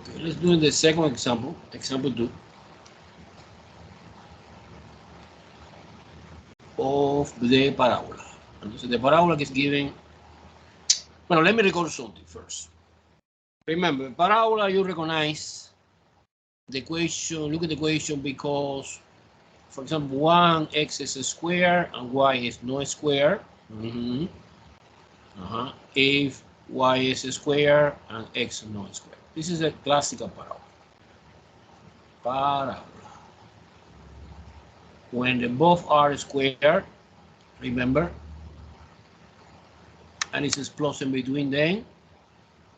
Okay, let's do the second example, example 2 of the parabola. Entonces, the parabola is given. Well, let me record something first. Remember, parabola, you recognize the equation, look at the equation because, for example, 1x is a square and y is no square. If y is a square and x is no square. This is a classical parabola. When the both are square, remember, and it's plus in between them,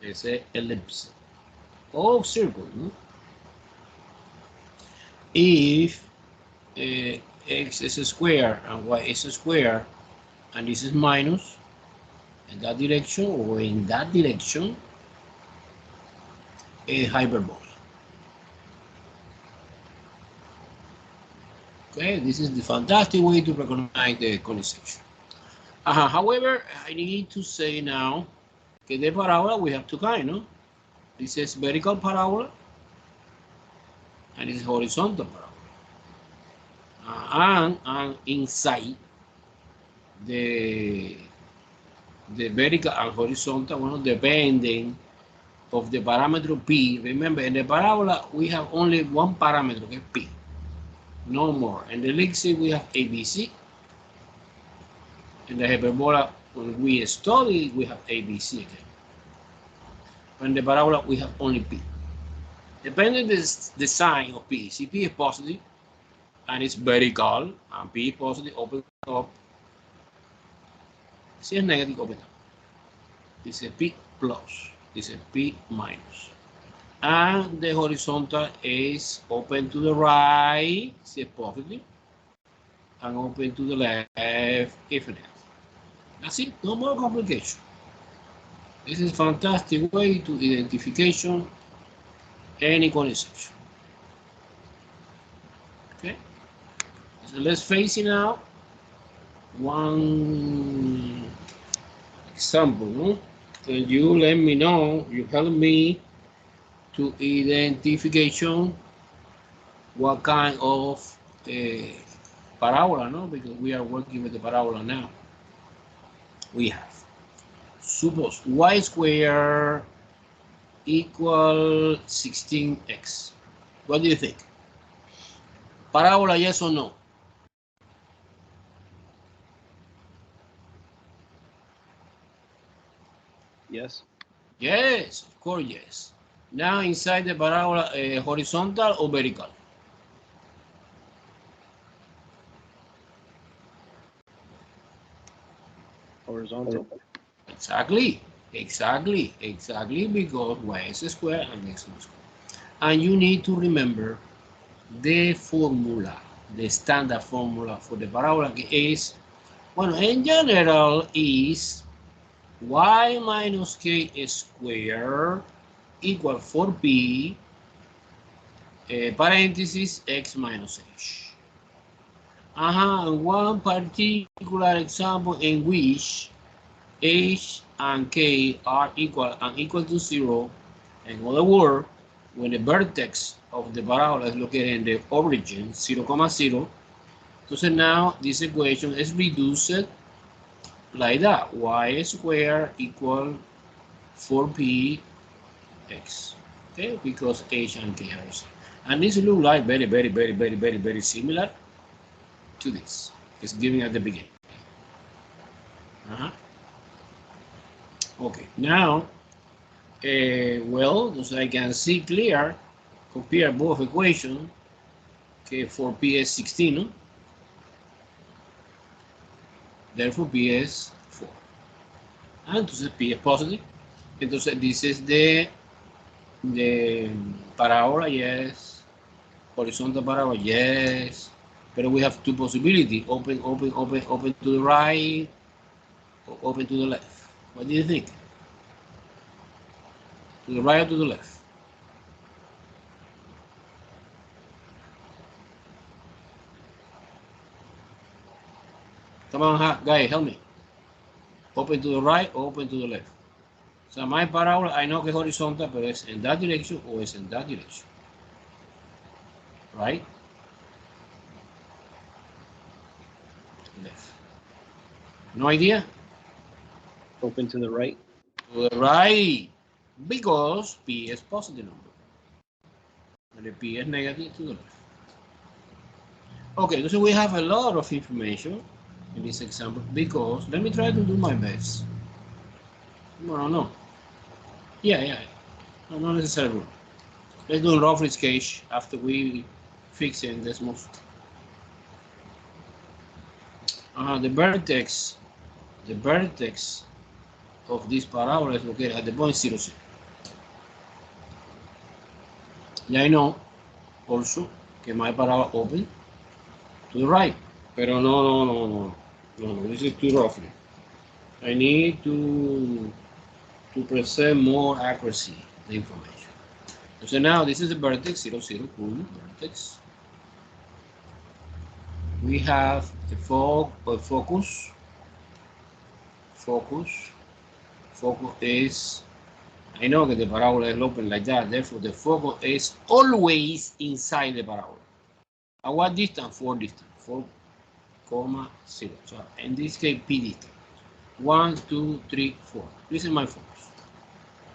it's an ellipse or circle. If x is a square and y is a square, and this is minus in that direction or in that direction, a hyperbola. Okay, this is the fantastic way to recognize the conic section. However, I need to say now that the parabola we have two kinds, no? This is vertical parabola and this is horizontal parabola. And inside the vertical and horizontal, well, depending of the parameter P. Remember, in the parabola we have only one parameter, okay, P. No more. In the elixir we have ABC. In the hyperbola, when we study, we have ABC again. In the parabola, we have only P. Depending on the sign of P. See, P is positive, and it's vertical, and P is positive, open up. C is negative, open up. This is P plus. This is P minus. And the horizontal is open to the right, see positive, and open to the left if it is. That's it, no more complication. This is a fantastic way to identification any conic section. Okay, so let's face it now. One example, no? And you let me know, you help me to identification what kind of parabola, no? Because we are working with the parabola now. We have, suppose y squared equal 16x. What do you think? Parabola, yes or no? Yes. Yes, of course, yes. Now inside the parabola, horizontal or vertical? Horizontal. Exactly, because y is square and x is square. And you need to remember the formula, the standard formula for the parabola is, well, in general is y minus k squared equal 4p parenthesis x minus h. One particular example in which h and k are equal to 0. In other words, when the vertex of the parabola is located in the origin 0, 0. So now this equation is reduced like that: y squared equal 4p x. Okay, because h and k are the same. And this looks like very similar to this. It's given at the beginning. Okay, now, well, as I can see clear, compare both equations. Okay, for P is 16, therefore P is 4. Entonces P es positive. Entonces this is the parabola, yes. Horizontal parabola, yes. But we have two possibilities: open to the right, or open to the left. What do you think? To the right or to the left? Come on, guys, help me. Open to the right or open to the left? O sea, my parabola, I know que es horizontal, pero es en that direction o es en that direction. Right? Left. No idea? Open to the right. To the right. Because P is positive number. And the P is negative to the left. Okay, so we have a lot of information in this example because let me try to do my best. No. Yeah. No, not necessarily. Let's do a rough sketch after we fix it in this move. The vertex of this parabola is located at the point 0, 0. Yeah, I know also que my parabola open to the right, pero no, this is too roughly. I need to present more accuracy the information. So now this is the vertex 0, 0, cool vertex. We have a focus. Focus is, I know that the parabola is open like that, therefore the focus is always inside the parabola. At what distance? 4 distance, 4, 0. So in this case, P distance. 1, 2, 3, 4. This is my focus.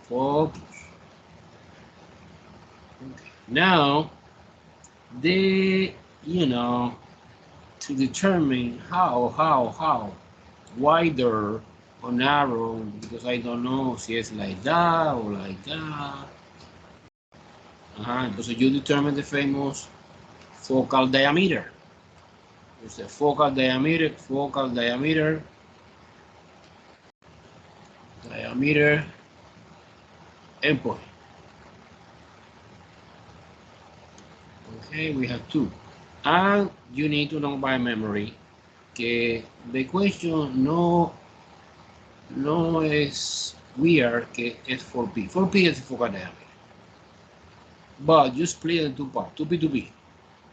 Focus. Okay. Now, to determine how wider or narrow, because I don't know si it's like that or like that. Entonces you determine the famous focal diameter. It's the focal diameter, endpoint. Okay, we have 2. And you need to know by memory que the question no es weird que es 4P. 4P is the focal diameter. But you split it in 2 parts, 2P to P.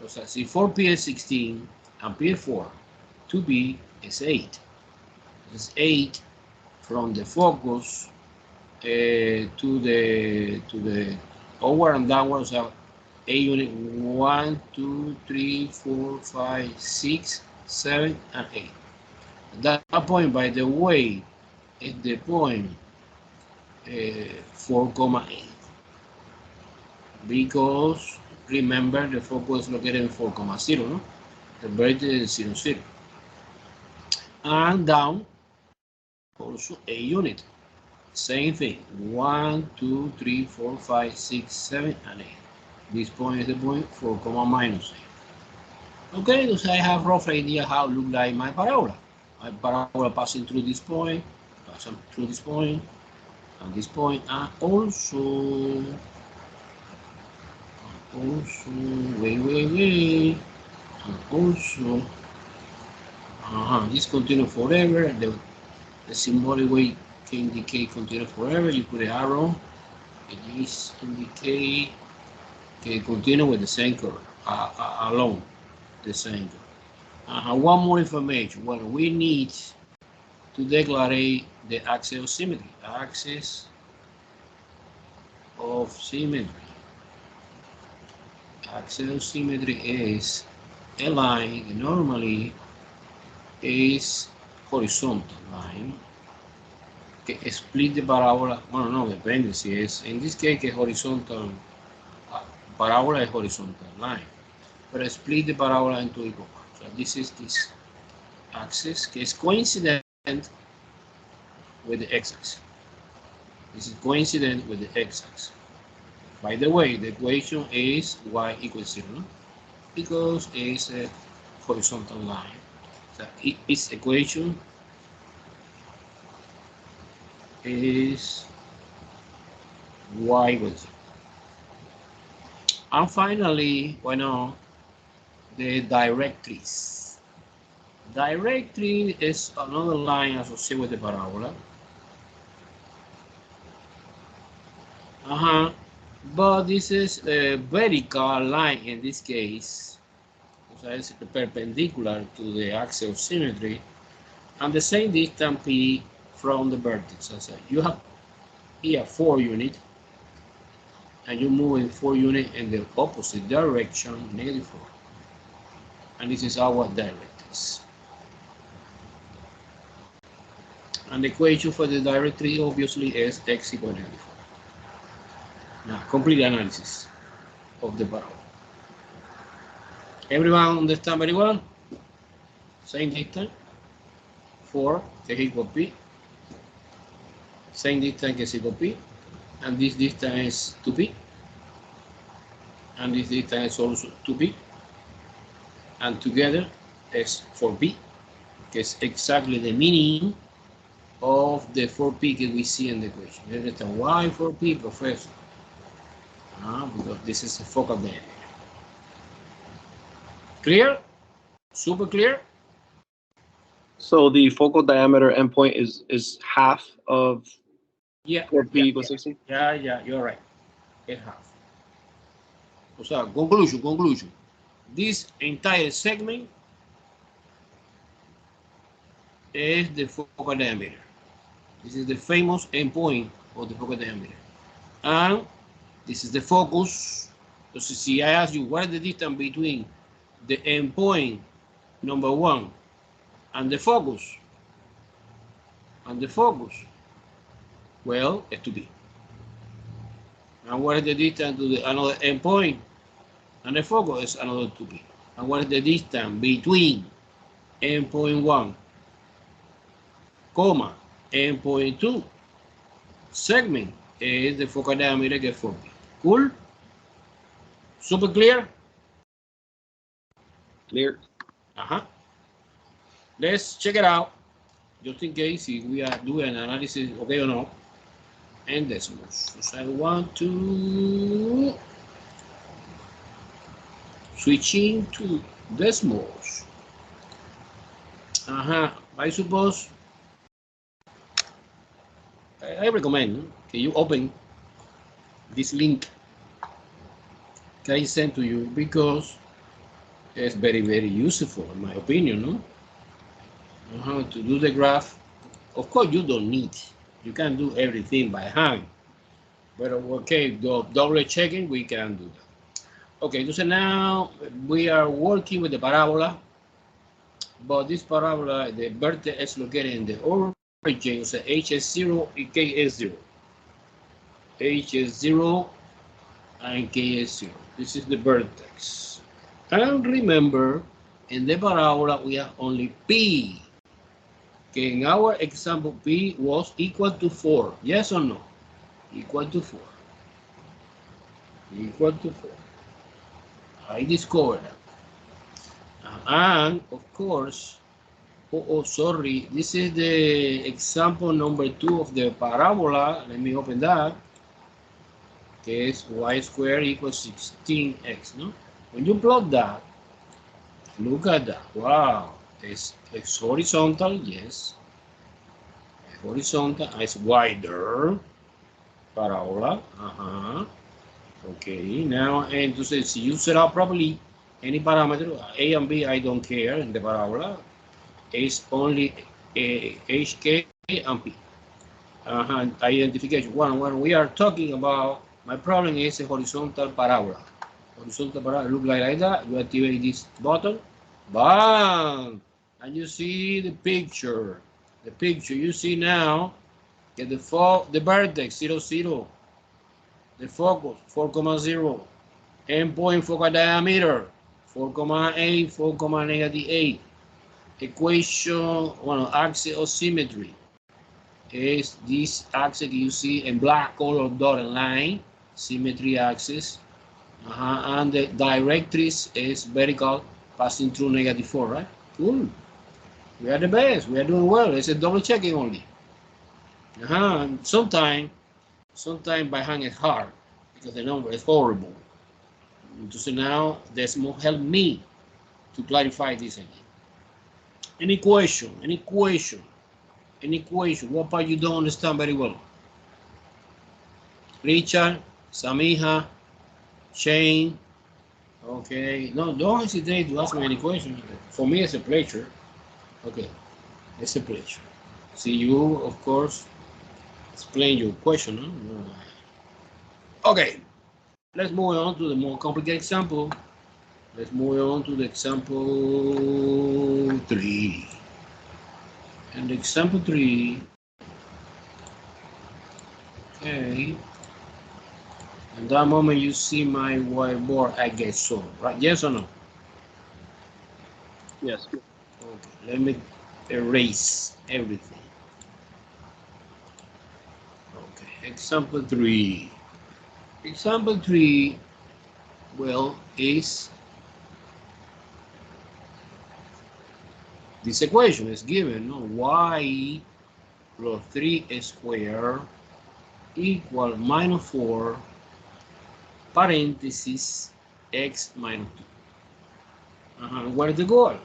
O sea, si 4P is 16 and P is 4, 2P is 8. It's 8 from the focus to the upward and downward. So a unit 1, 2, 3, 4, 5, 6, 7, and 8. That point, by the way, is the point 4,8. Because remember the focus is located in 4,0, no? The vertex is 0, 0. And down also a unit. Same thing. 1, 2, 3, 4, 5, 6, 7, and 8. This point is the point 4, minus 8. Okay, so I have rough idea how it look like my parabola. My parabola passing through this point, and this point, and also wait, and also this continue forever. The symbolic way can indicate continue forever. You put an arrow. It is indicate que continue with the same curve along the same curve. One more information. Well, we need to declare the axis of symmetry. Axis of symmetry. Axis of symmetry is a line that normally is horizontal line que split the parabola. Bueno, no, depende si es, in this case, que es horizontal, parabola is horizontal line, but split the parabola into equal parts. So this is this axis que is coincident with the x-axis. This is coincident with the x-axis. By the way, the equation is y equals 0, no? Because it's a horizontal line. So its equation is y equals 0. And finally, bueno, the directrix. Directrix is another line associated with the parabola. But this is a vertical line in this case. So it's perpendicular to the axis of symmetry and the same distance P from the vertex. So you have here 4 unit, and you move in 4 unit in the opposite direction, -4. And this is our directrix. And the equation for the directrix obviously is x equal to -4. Now, complete analysis of the parabola. Everyone understand very well? Same distance, 4 is equal to p. Same distance is equal to p. And this distance is 2p. And this distance is also 2p. And together is 4p, que is exactly the meaning of the 4p that we see in the equation. You understand why 4p, Professor? Because this is the focal diameter. Clear? Super clear? So the focal diameter endpoint is half of 4p equals 60? Yeah, you're right. It's half. So, conclusion. This entire segment is the focal diameter. This is the famous endpoint of the focal diameter. And this is the focus. So see, I ask you, what is the distance between the endpoint number 1 and the focus? Well, it's 2p. And what is the distance to the another endpoint and the focus? Is another 2p. And what is the distance between endpoint 1, comma, endpoint 2 segment is the focal diameter get 4p. Cool? Super clear? Clear. Let's check it out, just in case if we are doing an analysis, okay or not, and decimals. So I want to switching to decimals. I suppose I recommend you open this link that I sent to you because it's very, very useful in my opinion, no? To do the graph. Of course, you don't need. You can do everything by hand. But okay, double checking, we can do that. Okay, so now we are working with the parabola. But this parabola, the vertex is located in the origin, so h is 0 and k is 0. H is 0 and k is 0. This is the vertex. And remember, in the parabola, we have only p. Okay, in our example, p was equal to 4. Yes or no? Equal to 4. Equal to 4. I discovered that. And, of course, sorry, this is the example number 2 of the parabola. Let me open that. Okay, it's y squared equals 16x, no? When you plot that, look at that. Wow, it's horizontal, yes. It's horizontal, it's wider. Parabola, Okay, now, and to say, you set up properly any parameter, a and b, I don't care in the parabola. It's only hk and p. Identification. When we are talking about, my problem is a horizontal parabola. Horizontal parabola look like that. You activate this button, bam, and you see the picture. The picture you see now, get the vertex 0, 0, the focus 4,0, endpoint focal diameter 4,8, 4,-8. Equation, axis of symmetry is this axis you see in black color dotted line, symmetry axis, and the directrix is vertical passing through -4, right? Cool. We are the best. We are doing well. It's a double checking only. Sometimes by hand is hard because the number is horrible. So now this will help me to clarify this again. Any question? What part you don't understand very well? Richard, Samiha, Shane. Okay, no, don't hesitate to ask me any questions. For me, it's a pleasure. Okay, it's a pleasure. See you, of course, explain your question. Huh? Okay, let's move on to the more complicated example. Let's move on to the example 3. And example 3, okay. At that moment you see my whiteboard, I guess so, right? Yes or no? Yes. Okay, let me erase everything. Okay, example 3. Example 3, well, is this equation is given, no? Y plus 3 squared equal minus 4 parenthesis x minus 2. What is the goal?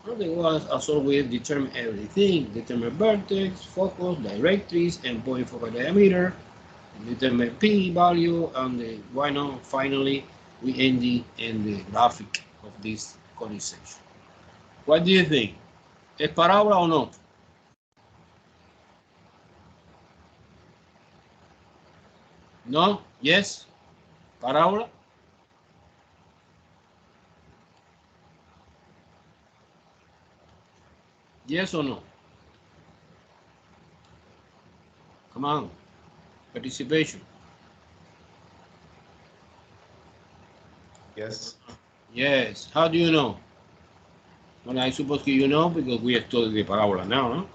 Well, the goal is, as always, determine everything. Determine vertex, focus, directrix, and point focal diameter. Determine p value, and why not? Finally, we end in the graphic of this conic section. What do you think? ¿Es parábola o no? No? Yes? Parábola? Yes or no? Come on. Participation. Yes. Yes. How do you know? Well, I suppose you know because we studied the parábola now, no?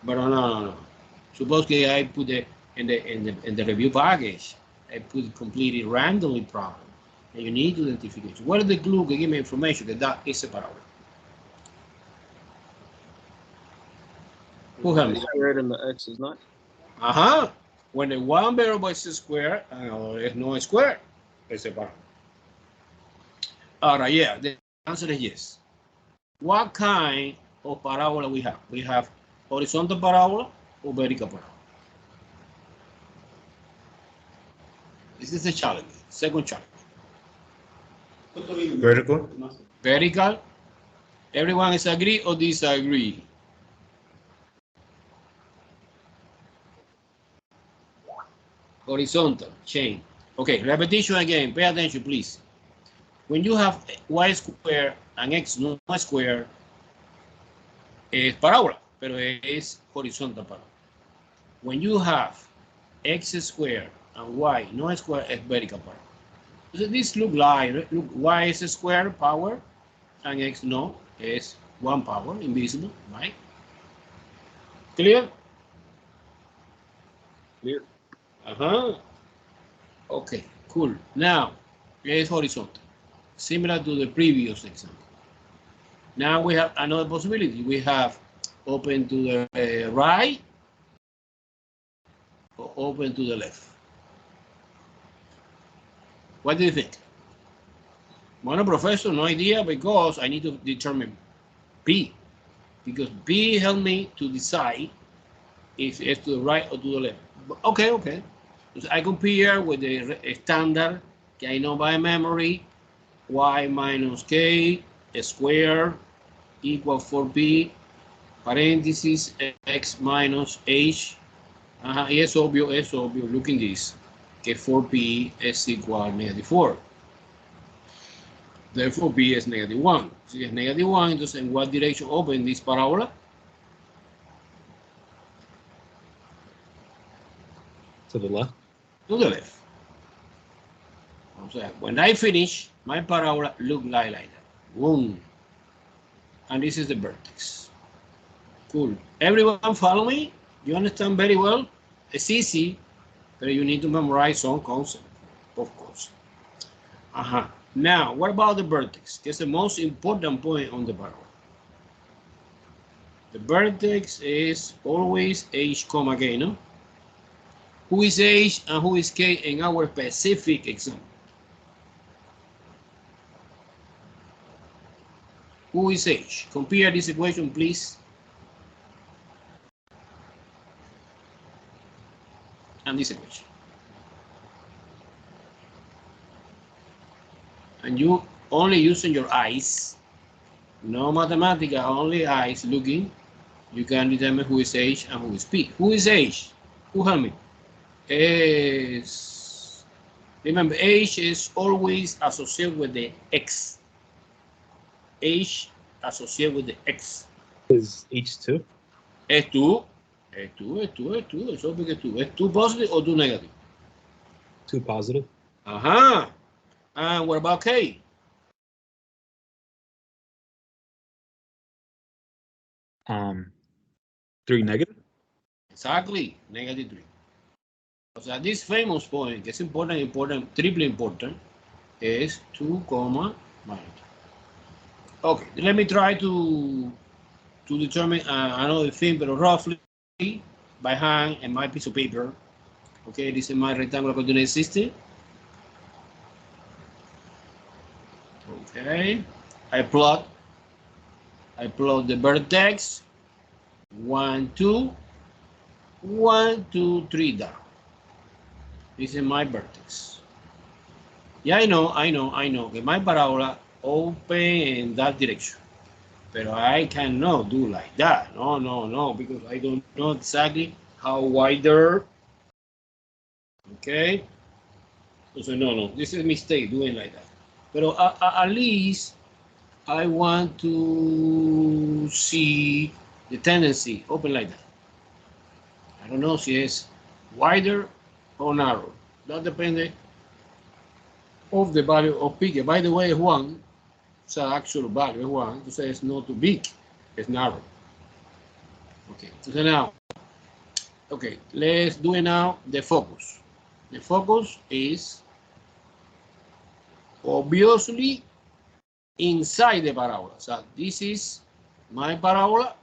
But no. Suppose I put it in the review package. I put it completely randomly problem. And you need to identify it. What is the clue that give me information that is a parábola? Who helps me? Squared and the x is not. When the one variable is square and another is no square, it's a parábola. All right, yeah, the answer is yes. What kind of parabola we have? We have horizontal parabola or vertical parabola. This is a challenge, second challenge. Vertical. Vertical. Everyone is agree or disagree? Horizontal, chain. Okay, repetition again. Pay attention, please. When you have y square and x no square, es parábola, pero es horizontal parábola. When you have x square and y no square, es vertical parábola. So this look like y is square power and x no is one power, invisible, right? Clear? Clear. Okay, cool. Now, it's horizontal, similar to the previous example. Now we have another possibility. We have open to the right or open to the left. What do you think? Bueno, professor, no idea because I need to determine P. Because P helped me to decide if it's to the right or to the left. Okay. So I compare with the standard que I know by memory, y minus k squared equal 4p parenthesis x minus h. Y es obvio, look in this, que 4p es igual a -4. Therefore, p is -1. Si es -1, entonces, ¿en what direction open this parabola? To the left. To the left. So when I finish, my parabola look like that. Boom. And this is the vertex. Cool. Everyone follow me? You understand very well? It's easy, but you need to memorize some concept, of course. Now, what about the vertex? It's the most important point on the parabola. The vertex is always h comma k, no? Who is h and who is k in our specific example? Who is h? Compare this equation, please. And this equation. And you only using your eyes, no mathematical, only eyes looking. you can determine who is H and who is P. Who is H? Who help me? Is, remember, H is always associated with the X. H associated with the X. Is H2? Es 2. Es 2. Es obvio que es 2. Es 2 positive or 2 negative? 2 positive. Uh-huh. And what about K? 3 negative. Exactly, negative 3. So at this famous point, que es important, triply important, is 2, minus 2. Okay, let me try to determine another thing, but roughly by hand and my piece of paper. Okay, this is my rectangular coordinate system. Okay, I plot the vertex 1, 2, 1, 2, 3 down. This is my vertex. Yeah, I know that my parabola open in that direction. But I cannot do like that. No, because I don't know exactly how wider. Okay. So no, this is a mistake doing like that. But at least I want to see the tendency open like that. I don't know if it's wider or narrow. That depends of the value of P. By the way, 1. So actual value is 1. Entonces it's not too big. It's narrow. Okay. So now, okay, let's do it now. The focus. The focus is obviously inside the parabola. So this is my parabola.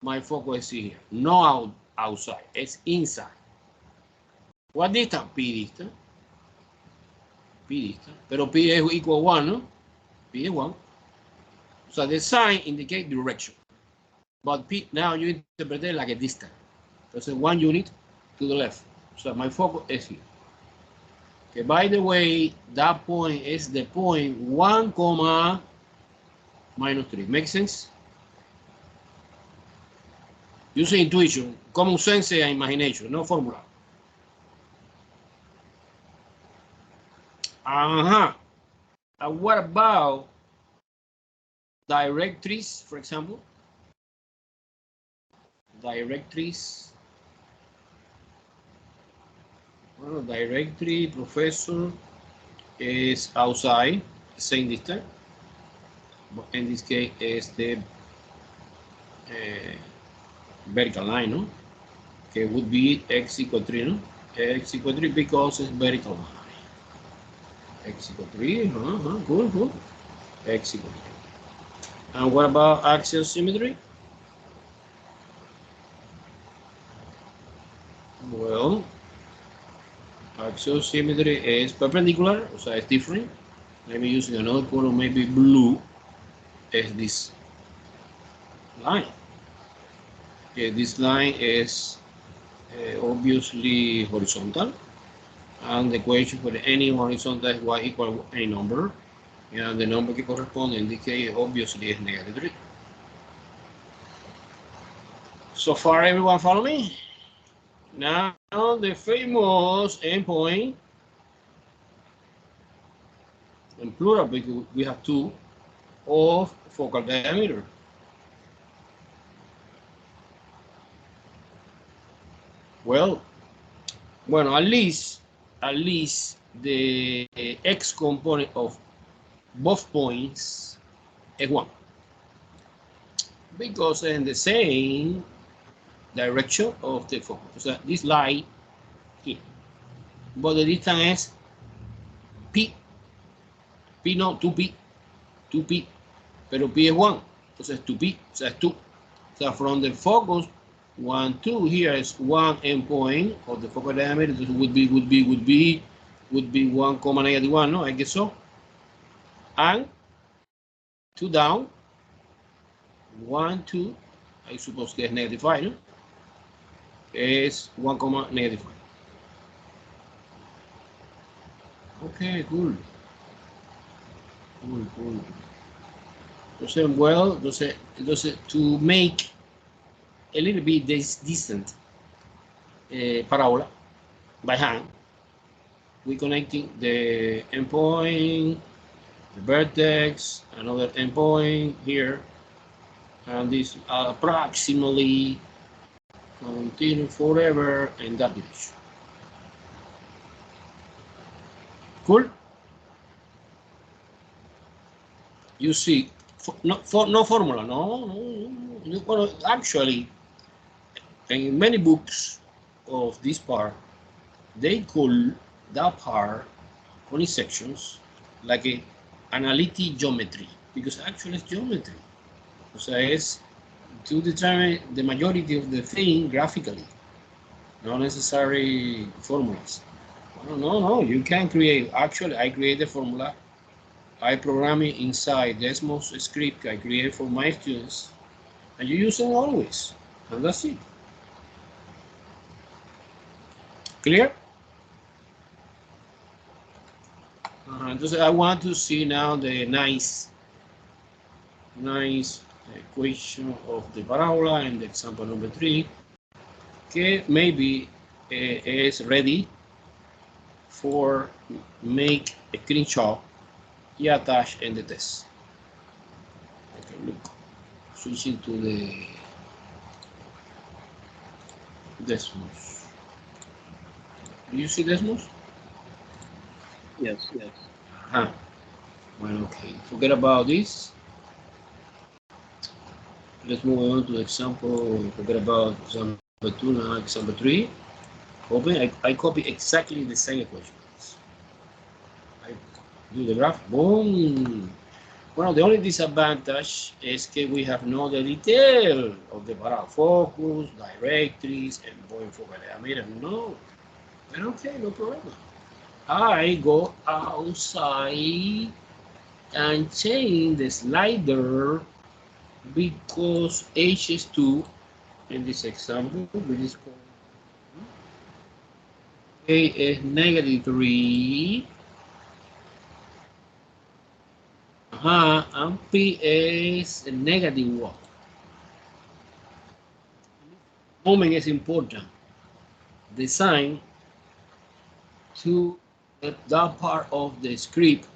My focus is here. No outside. It's inside. What distance? P distance. P distance. Pero P is equal 1, no? P is 1. So the sign indicates direction. But P now you interpret it like a distance. Entonces 1 unit to the left. So my focus is here. Okay, by the way, that point is the point 1, minus 3. Make sense? Using intuition, common sense and imagination, no formula. What about directrice, for example? Directrice. Well, directory, professor is outside, same distance. But in this case, is the vertical line, no? Okay, would be x equal 3, no? X equal 3 because it's vertical line. X equal 3, good. X equal 3. And what about axial symmetry? Well, axial symmetry is perpendicular, so it's different. Let me use another color, maybe blue, is this line. Okay, this line is obviously horizontal, and the equation for any horizontal is y equal any number, and the number que corresponde in this case obviously is negative 3. So far, everyone follow me? Now the famous endpoint, in plural because we have 2, of focal diameter. Well, at least the x component of both points is 1. Because in the same direction of the focus. So this line here. But the distance is P. P no, 2P. 2P. Pero P is 1. Entonces 2P. O sea, es 2. So from the focus 1, 2 here is 1 endpoint of the focal diameter. This would be 1, negative 1, no? I guess so. And 2 down. 1, 2. I suppose que es negative 5, no? Es 1, negative 5. Okay, cool. Entonces, well, entonces to make a little bit this distant parabola by hand, we connecting the endpoint, the vertex, another endpoint here, and this approximately continue forever in that direction. Cool. You see, no formula, no. Well, actually, in many books of this part, they call that part, conic sections, like a analytic geometry, because actually it's geometry. So it's to determine the majority of the thing graphically, not necessary formulas. No, you can create, actually I create a formula, I program it inside Desmos script I created for my students, and you use them always, and that's it. Clear? Entonces I want to see now the nice equation of the parabola in the example number 3, que maybe is ready for make a screenshot y attach in the test. Okay, look, switching to the Desmos. Do you see Desmos? Yes. Well, okay, forget about this. Let's move on to example. Forget about example 2 now. Example 3. Open. I copy exactly the same equation. I do the graph. Boom. Well, the only disadvantage is that we have no the detail of the parabola focus, directrix, and point focal diameter. No. But okay, no problem. I go outside and change the slider because h is 2 in this example, which is called a is -3, and p is -1. Moment is important. The sign to that part of the script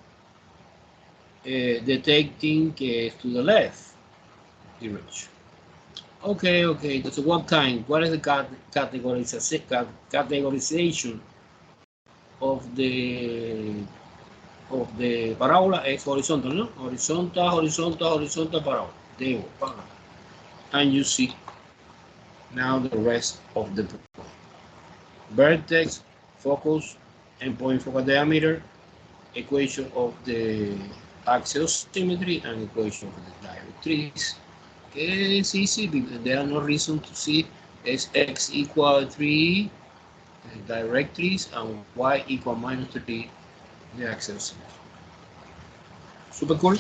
detecting to the left direction. Okay. So what kind? What is the categorization of the parabola? Is horizontal, no? Horizontal parabola. There you go. And you see now the rest of the point. Vertex, focus, and point focal diameter, equation of the axial symmetry, and equation of the directrix. It's easy because there are no reason to see as x equal 3 directrix and y equal -3 the axial symmetry. Super cool.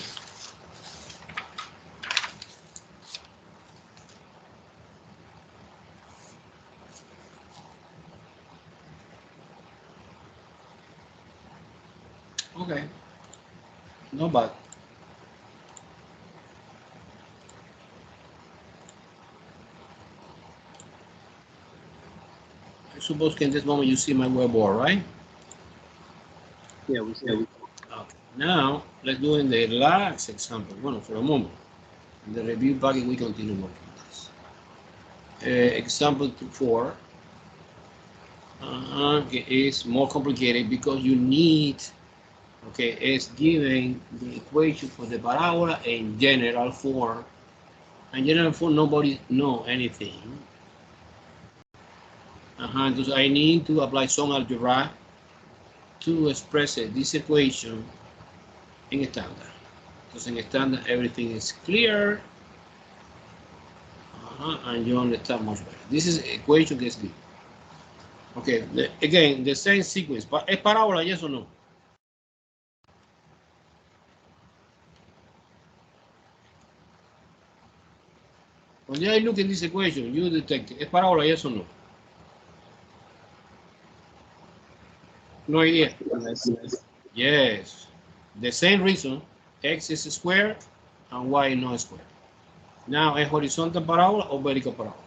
Okay, not bad. I suppose in this moment you see my webboard, right? Yeah, we see. Okay. Now let's do in the last example. Well, for a moment. In the review packet we continue working on this. Example 4 is more complicated because you need, it's giving the equation for the parabola in general form. In general form, nobody know anything. So I need to apply some algebra to express this equation in standard. Because in standard everything is clear, and you understand much better. This is equation gets good. Okay, again, the same sequence, but es parábola, yes or no? When I look at this equation, you detect es parábola, yes or no? No idea. Yes. Yes. The same reason, x is squared, and y no square. Now, ¿es horizontal parábola o vertical parábola?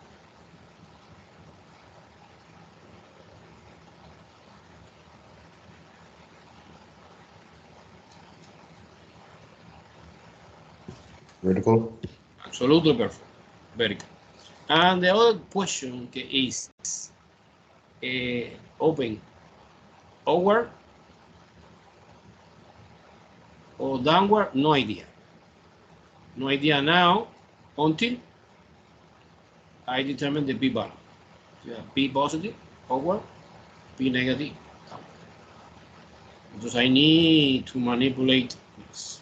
Vertical. Absolutely perfect. Vertical. And the other question is open upward or downward? No idea. No idea now until I determine the P value. Yeah, P positive, upward, P negative, downward. Because I need to manipulate this.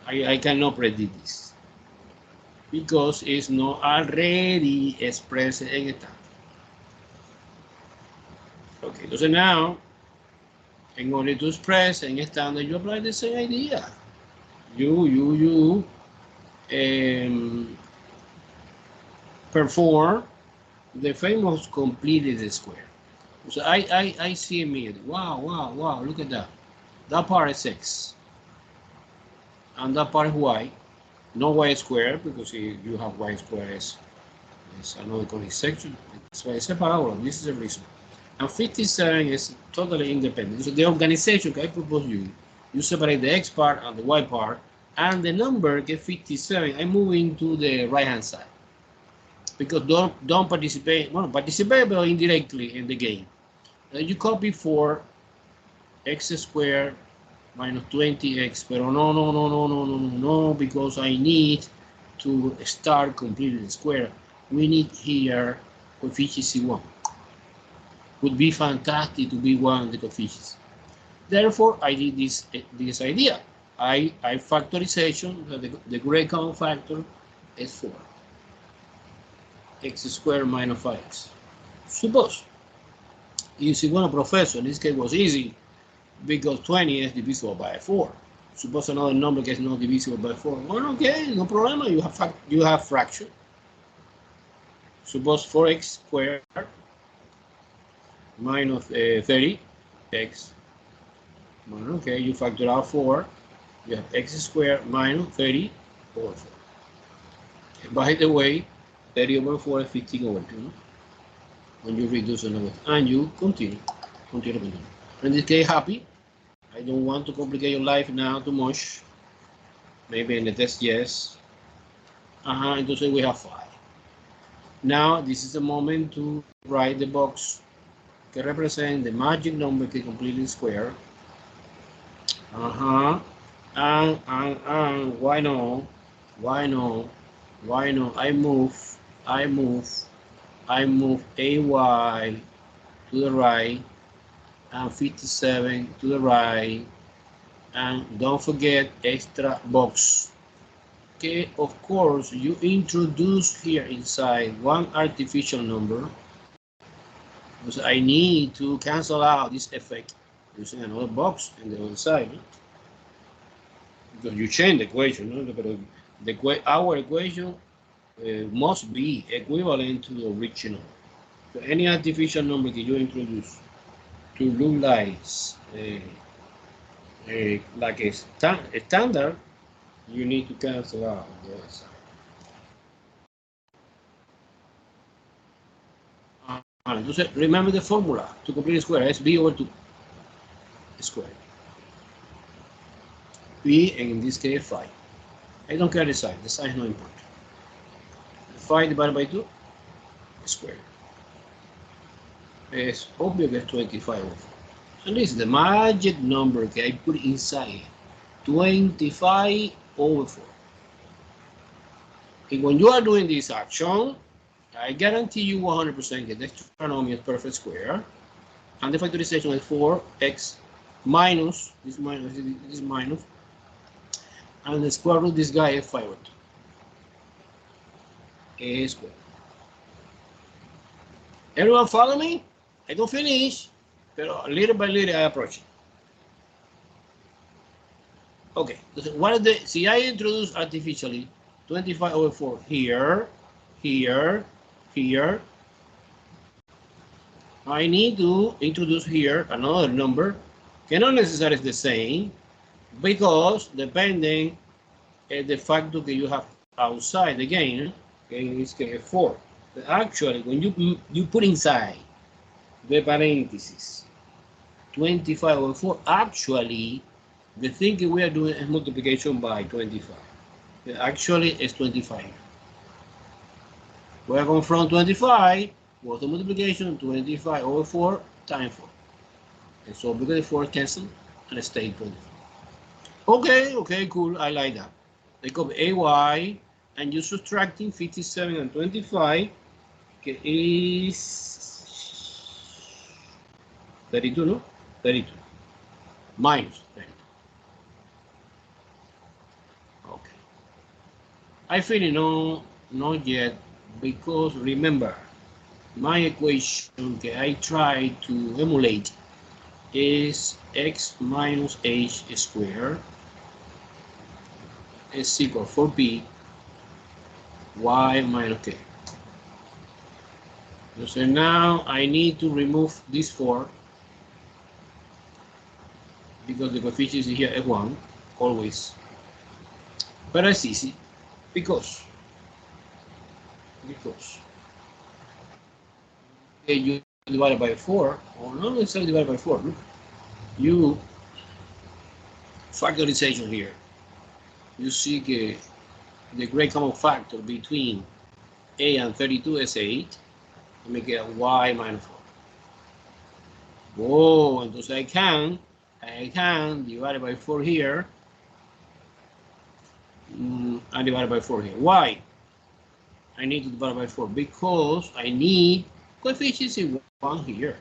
I cannot predict this because it's not already expressed en estándar. Okay, entonces now, in order to express en estándar, you apply the same idea. You perform the famous completed square. So I see immediately, wow, look at that. That part is X. And that part is Y. No Y squared, because you have Y squared is another conic section. So it's a parabola. This is the reason. And 57 is totally independent. So the organization I propose you separate the X part and the Y part, and the number get 57. I'm moving to the right hand side because don't participate. Well, participate but indirectly in the game. You copy for X squared minus 20x, but no, because I need to start completing the square. We need here coefficient C1. Would be fantastic to be one of the coefficients. Therefore, I did this idea. I factorization, the great common factor is 4. X squared minus 5x. Suppose, you see, one professor, in this case was easy, because 20 is divisible by 4. Suppose another number is not divisible by 4. Well, okay, no problem. You have fraction. Suppose 4x squared minus 30x. Well, okay, you factor out 4. You have x squared minus 30 over 4. And by the way, 30 over 4 is 15 over 2. No? When you reduce the number, and you continue. In this case, happy. I don't want to complicate your life now too much. Maybe in the test, yes. Entonces we have 5. Now, this is the moment to write the box que represent the magic number que completely square. And why no? I move AY to the right and 57 to the right, and don't forget extra box. Okay, of course, you introduce here inside one artificial number, because I need to cancel out this effect using another box in the other side. No? Because you change the equation, no? Our equation must be equivalent to the original. So any artificial number that you introduce to look like a standard, you need to cancel out on the other side. Entonces, remember the formula to complete the square is b over 2 squared. B, and in this case 5. I don't care the sign is not important. 5 divided by 2 squared. It's obvious that 25 over 4. And this is the magic number that I put inside 25 over 4. And when you are doing this action, I guarantee you 100% get the trinomial perfect square, and the factorization is 4x minus this minus, and the square root of this guy is 5 over 2. A squared. Everyone follow me? I don't finish, but little by little I approach it. Okay, what is the, see, I introduce artificially 25 over 4 here. I need to introduce here another number, cannot necessarily the same, because depending the factor that you have outside again, okay, in this case 4. But actually, when you put inside the parentheses 25 over 4, actually, the thing that we are doing is multiplication by 25. Actually, it's 25. We are going from 25, what's the multiplication? 25 over 4 times 4. And so because the 4 cancel and stay 25. Okay, cool, I like that. They copy AY, and you're subtracting 57 and 25, okay, is 32, no? 32. Minus 32. Okay. I feel no, not yet, because remember, my equation that I try to emulate is x minus h squared is equal 4p y minus k. So now I need to remove this 4 because the coefficient here is 1 always, but it's easy because okay, you divide by 4, or not necessarily divide by 4. Look, you factorization here. You see the great common factor between a and 32 is 8. Let me get y minus 4. Whoa, entonces I can divide by 4 here. I divide by 4 here. Why? I need to divide by 4 because I need coefficients in 1 here.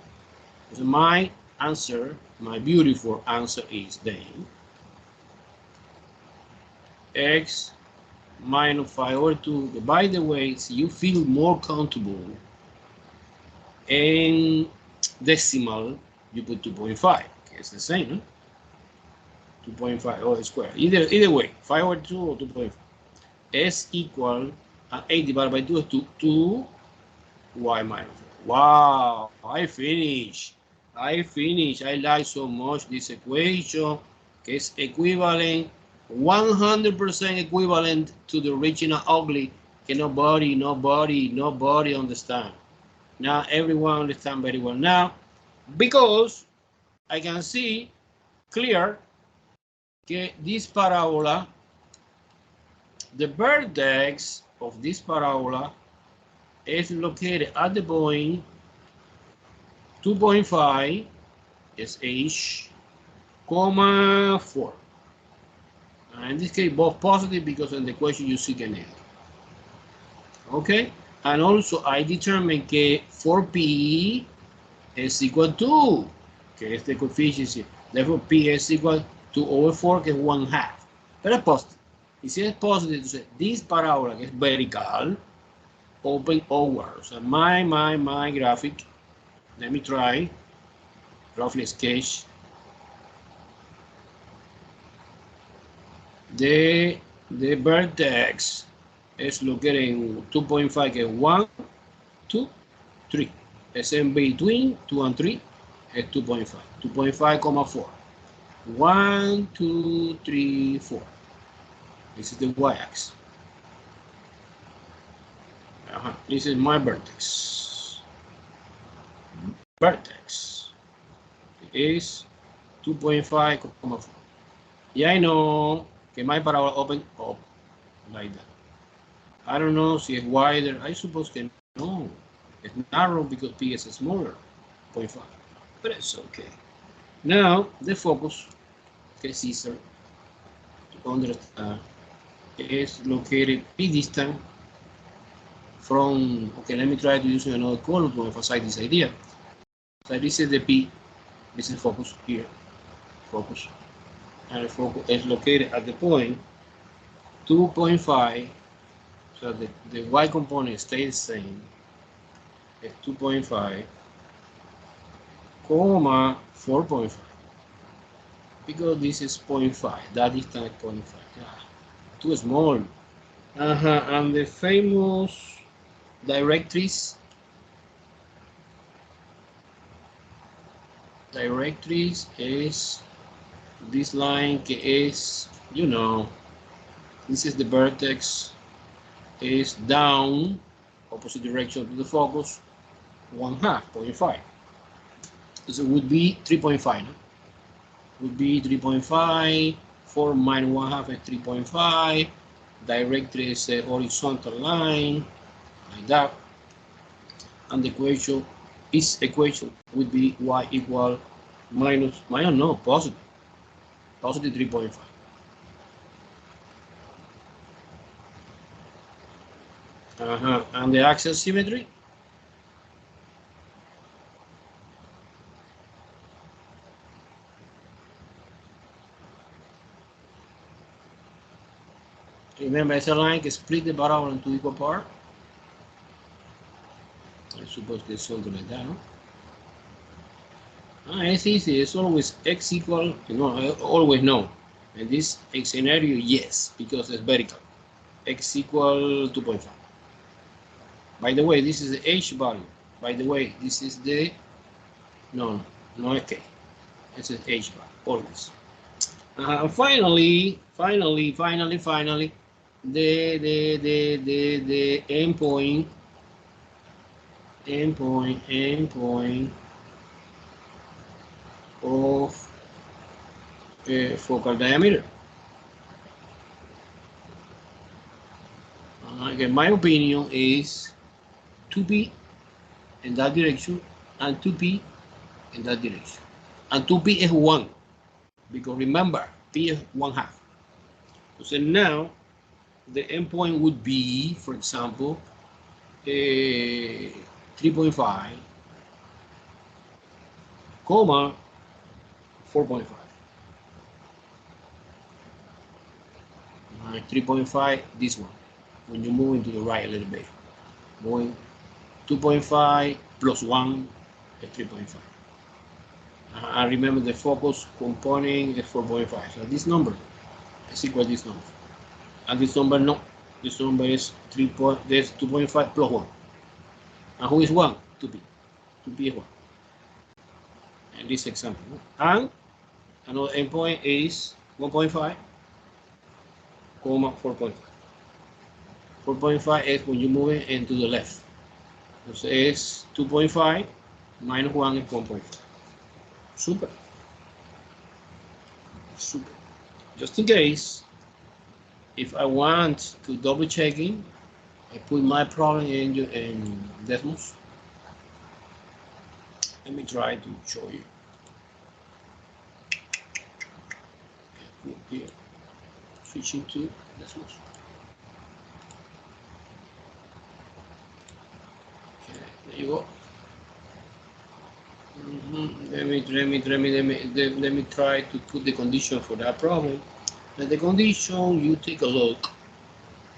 So my answer, my beautiful answer is then x minus 5 over 2. By the way, so you feel more comfortable in decimal, you put 2.5. Okay, it's the same, no? 2.5 all square. Either way, 5 over 2 or 2.5. S equal 8 divided by 2 is 2 y minus 4. Wow, I finished. I like so much this equation. Okay, it's equivalent, 100% equivalent to the original ugly. Okay, nobody understand. Now everyone understand very well now, because I can see clear that this parabola, the vertex of this parabola is located at the point 2.5 is h, comma 4. And in this case, both positive because in the question you see the negative. Okay, and also I determine that 4p is equal to, que es the coefficient, therefore p is equal to over 4, que es 1/2. Pero es positive. Y si es positive, entonces this parabola, que es vertical, open outward. So my graphic, let me try, roughly sketch. The vertex is located in 2.5, que es 1, 2, 3. It's in between 2 and 3 is 2.5. 2.5, 4. 1, 2, 3, 4. This is the y-axis. This is my vertex. Vertex is 2.5, 4. Yeah, I know that my parabola open up like that. I don't know if it's wider. I suppose that no. It's narrow because p is smaller, 0.5. But it's okay. Now the focus, que es easier to understand, is located p distant from, okay, let me try to use another color to emphasize this idea. So this is the p, this is focus here, focus. And the focus is located at the point 2.5, so the y component stays the same. It's 2.5, comma 4.5, because this is 0.5, that distance is 0.5. Too small. And the famous directrix is this line, que es, you know, This is the vertex is down, opposite direction to the focus, 1/2, 0.5. So it would be 3.5. No? Would be 3.5. 4 minus 1/2 is 3.5. Directly is a horizontal line, like that. And the equation would be y equal positive 3.5. And the axial symmetry, remember it's a line that split the parabola into equal parts. I suppose it's something like that, no? It's easy. It's always x equal, always no. And this scenario, yes, because it's vertical. X equal 2.5. By the way, this is the h value. By the way, this is the no k. This is h value always. Finally, the endpoint of focal diameter. Again, my opinion is 2p in that direction and 2p in that direction. And 2p is 1, because remember, p is 1/2. So now the endpoint would be, for example, 3.5, 4.5. 3.5, this one. When you move into the right a little bit, going 2.5 plus 1 is 3.5. And remember the focus component is 4.5. So this number is equal to this number. And this number, no. This number is 2.5 plus 1. And who is 1? 2p. 2p is 1. In this example. And another endpoint is 1.5, 4.5. 4.5 is when you move it into the left. So it's 2.5 minus 1 is 1.5. Super. Just in case, if I want to double checking, I put my problem in Desmos. Let me try to show you. Okay, here. Switching to Desmos. Okay, there you go. Let me try to put the condition for that problem. And the condition, you take a look.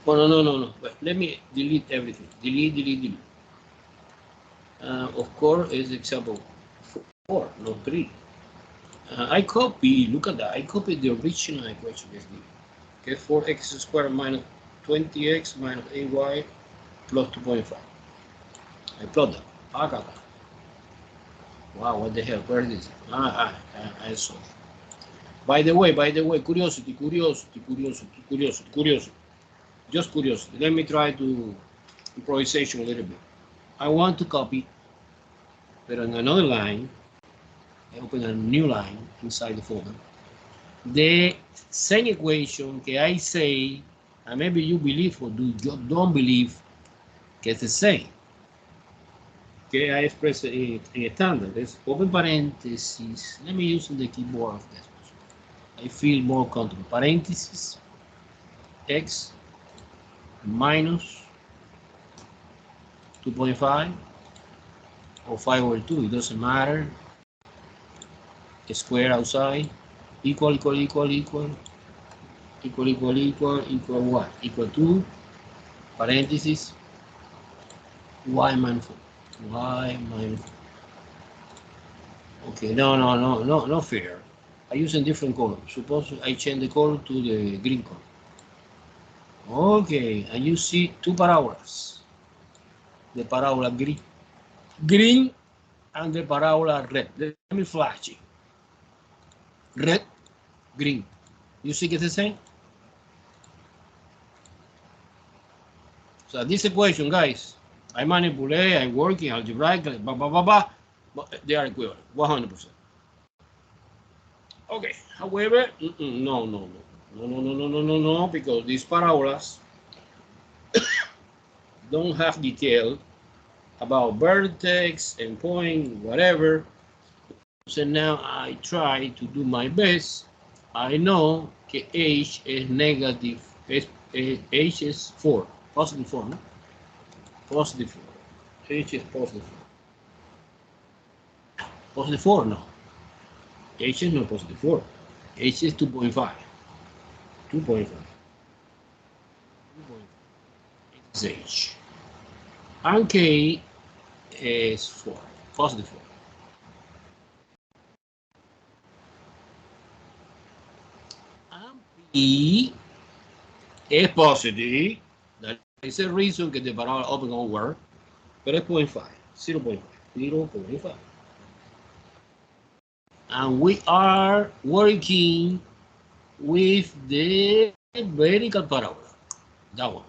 Oh, no. But let me delete everything. Delete. Of course, is example 4, not 3. I copy, look at that. I copied the original equation. Okay, 4x squared minus 20x minus 8y plus 2.5. I plot that. I got that. Wow, what the hell? Where is this? I saw. By the way, curiosity. Just curiosity. Let me try to improvisation a little bit. I want to copy, but on another line, I open a new line inside the folder. The same equation that I say, and maybe you believe or don't believe, que it's the same. Okay, I express it in standard. Let's open parentheses. Let me use the keyboard of this. I feel more comfortable. Parentheses, x minus 2.5 or 5 over 2, it doesn't matter. Square outside, equal what? Equal to parentheses y minus 4. Y minus 4. Okay, no fear. I use a different color. Suppose I change the color to the green color. Okay, and you see two parabolas. The parabola green and the parabola red. Let me flash it. Red, green. You see it's the same? So this equation, guys, I manipulate, I work in algebraically, blah, blah, blah, blah, but they are equivalent, 100%. Okay, however, no, because these parabolas don't have detail about vertex and point, whatever. So now I try to do my best. I know that h is negative, h is 4, positive 4, no? Positive 4. H is positive 4. Positive 4, no. H is not positive 4. H is 2.5. 2.5. It's H. And K is 4. Positive 4. And P is positive. That is a reason that the parabola open over. But it's 0.5. 0.5. 0.5. And we are working with the vertical parabola. That one.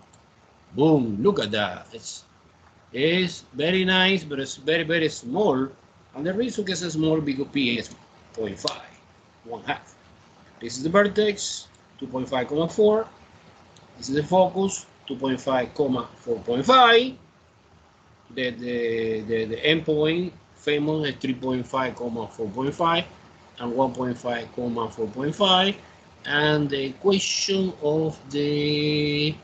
Boom, look at that. It's very nice, but it's very, very small. And the reason it's small because P is 0.5, 1/2. This is the vertex, 2.5,4. This is the focus, 2.5, 4.5. The endpoint famous is 3.5, 4.5 and 1.5, 4.5. And the equation of the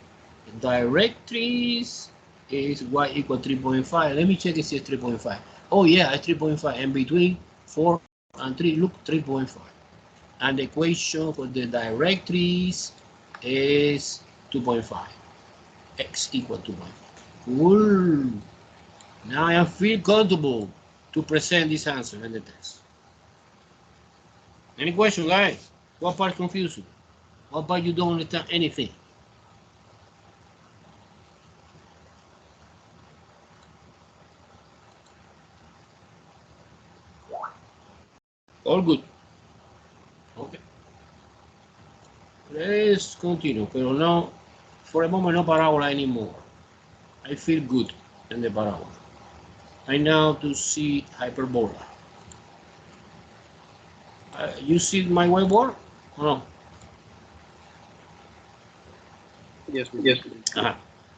directrix is y equal 3.5. Let me check if it's 3.5. Oh yeah, it's 3.5. And between 4 and 3, look, 3.5. And the equation for the directrix is 2.5. X equal 2.5. Cool. Now I feel comfortable to present this answer in the test. Any question, guys? What part confused you? What part you don't understand anything? All good. Okay. Let's continue. Pero no, for a moment, no parabola anymore. I feel good in the parabola. I now to see hyperbola. You see my whiteboard? Or no? Yes.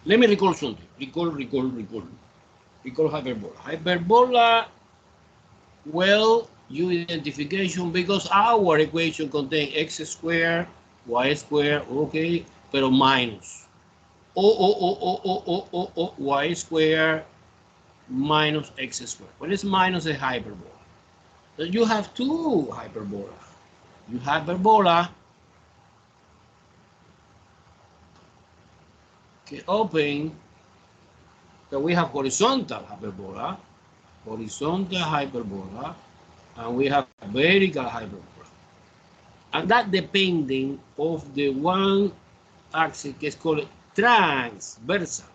Let me recall something. Recall hyperbola. Hyperbola, well, you identification because our equation contains x squared, y squared, okay, pero minus. Y squared minus x squared. What is minus a hyperbola? So you have two hyperbola. You hyperbola okay, open. So we have horizontal hyperbola, and we have vertical hyperbola. And that depending of the one axis is called transversal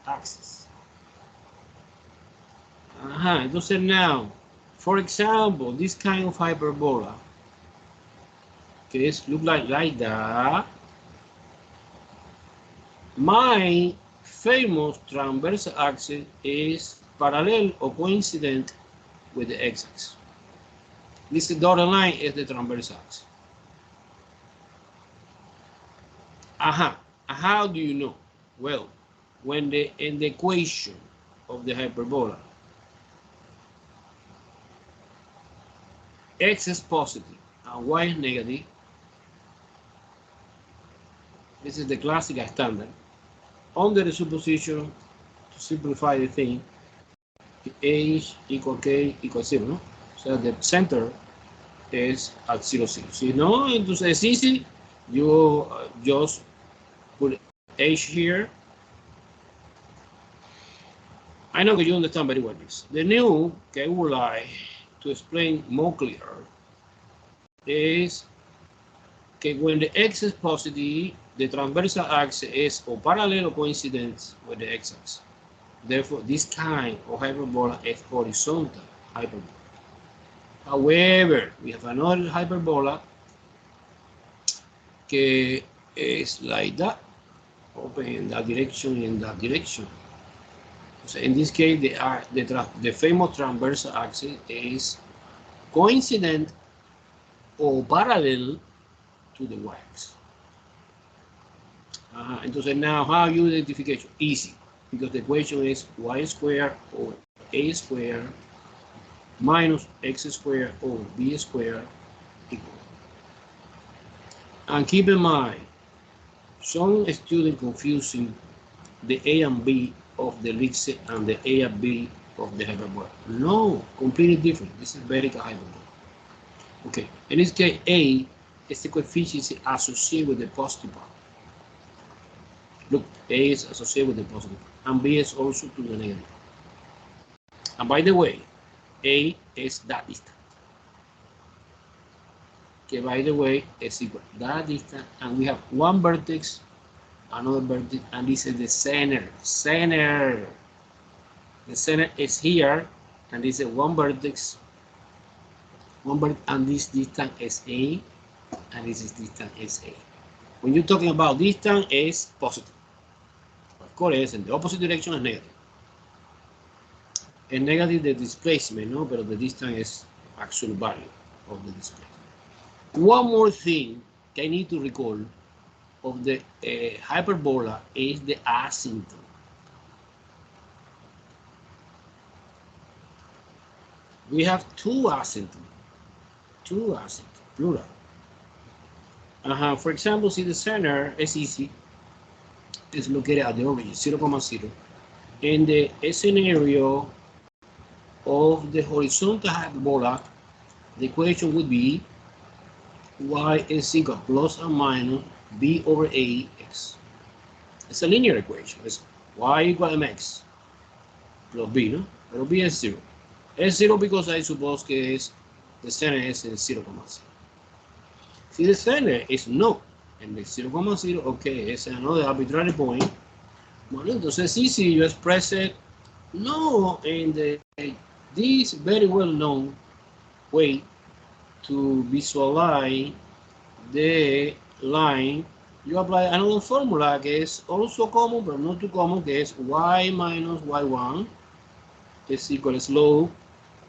axis. Entonces now, for example, this kind of hyperbola, okay, look like that. My famous transversal axis is parallel or coincident with the x-axis. This dotted line is the transversal axis. How do you know? Well, when in the equation of the hyperbola, x is positive and y is negative, this is the classical standard. Under the supposition, to simplify the thing, h equal k equal 0, no? So the center is at 0, 0. Si no, entonces es easy. You just put h here. I know that you understand very well this. The new that I would like to explain more clear is okay, when the x is positive, the transversal axis is or parallel or coincident with the x-axis. Therefore, this kind of hyperbola is horizontal hyperbola. However, we have another hyperbola que es like that, open in that direction, in that direction. So in this case, the famous transversal axis is coincident or parallel to the y-axis. Entonces, now how you identification? Easy, because the equation is y squared or a squared minus x squared or b squared equal. And keep in mind, some students confusing the A and B of the ellipse and the A and B of the hyperbola. No, completely different. This is verical hyperbola. Okay, in this case, A is the coefficient associated with the positive part. Look, A is associated with the positive part, and B is also to the negative. And by the way, A is that distance. Okay, by the way, is equal that distance, and we have one vertex, another vertex, and this is the center. The center is here, and this is one vertex, and this distance is A, and this is distance is A. When you're talking about distance, is positive. Of course, in the opposite direction is negative. And negative the displacement, no, but the distance is actual value of the displacement. One more thing I need to recall of the hyperbola is the asymptote. We have two asymptotes, plural. For example, see the center is easy. It's located at the origin, 0,0. In the scenario of the horizontal hyperbola, the equation would be y is equal plus or minus b over ax. It's a linear equation. It's y equal mx plus b, no? Pero b es 0. Es 0 because I suppose que es the center is in 0,0. Si the center is no, and the 0,0, okay, it's another arbitrary point. Bueno, entonces sí, you express it no in this very well known way to visualize the line, you apply another formula que es also common, but not too common, que es y minus y1 is equal to slope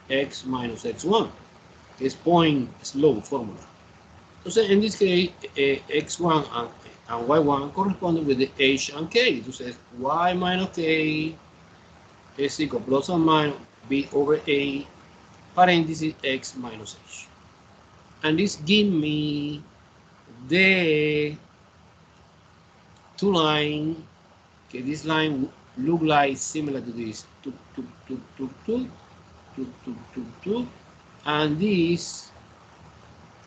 x minus x1, que es point slope formula. Entonces, in this case, x1 and y1 correspond with the h and k. Entonces, y minus k is equal plus or minus b over a parenthesis x minus h. And this give me the two line. Okay, this line look like similar to this. And this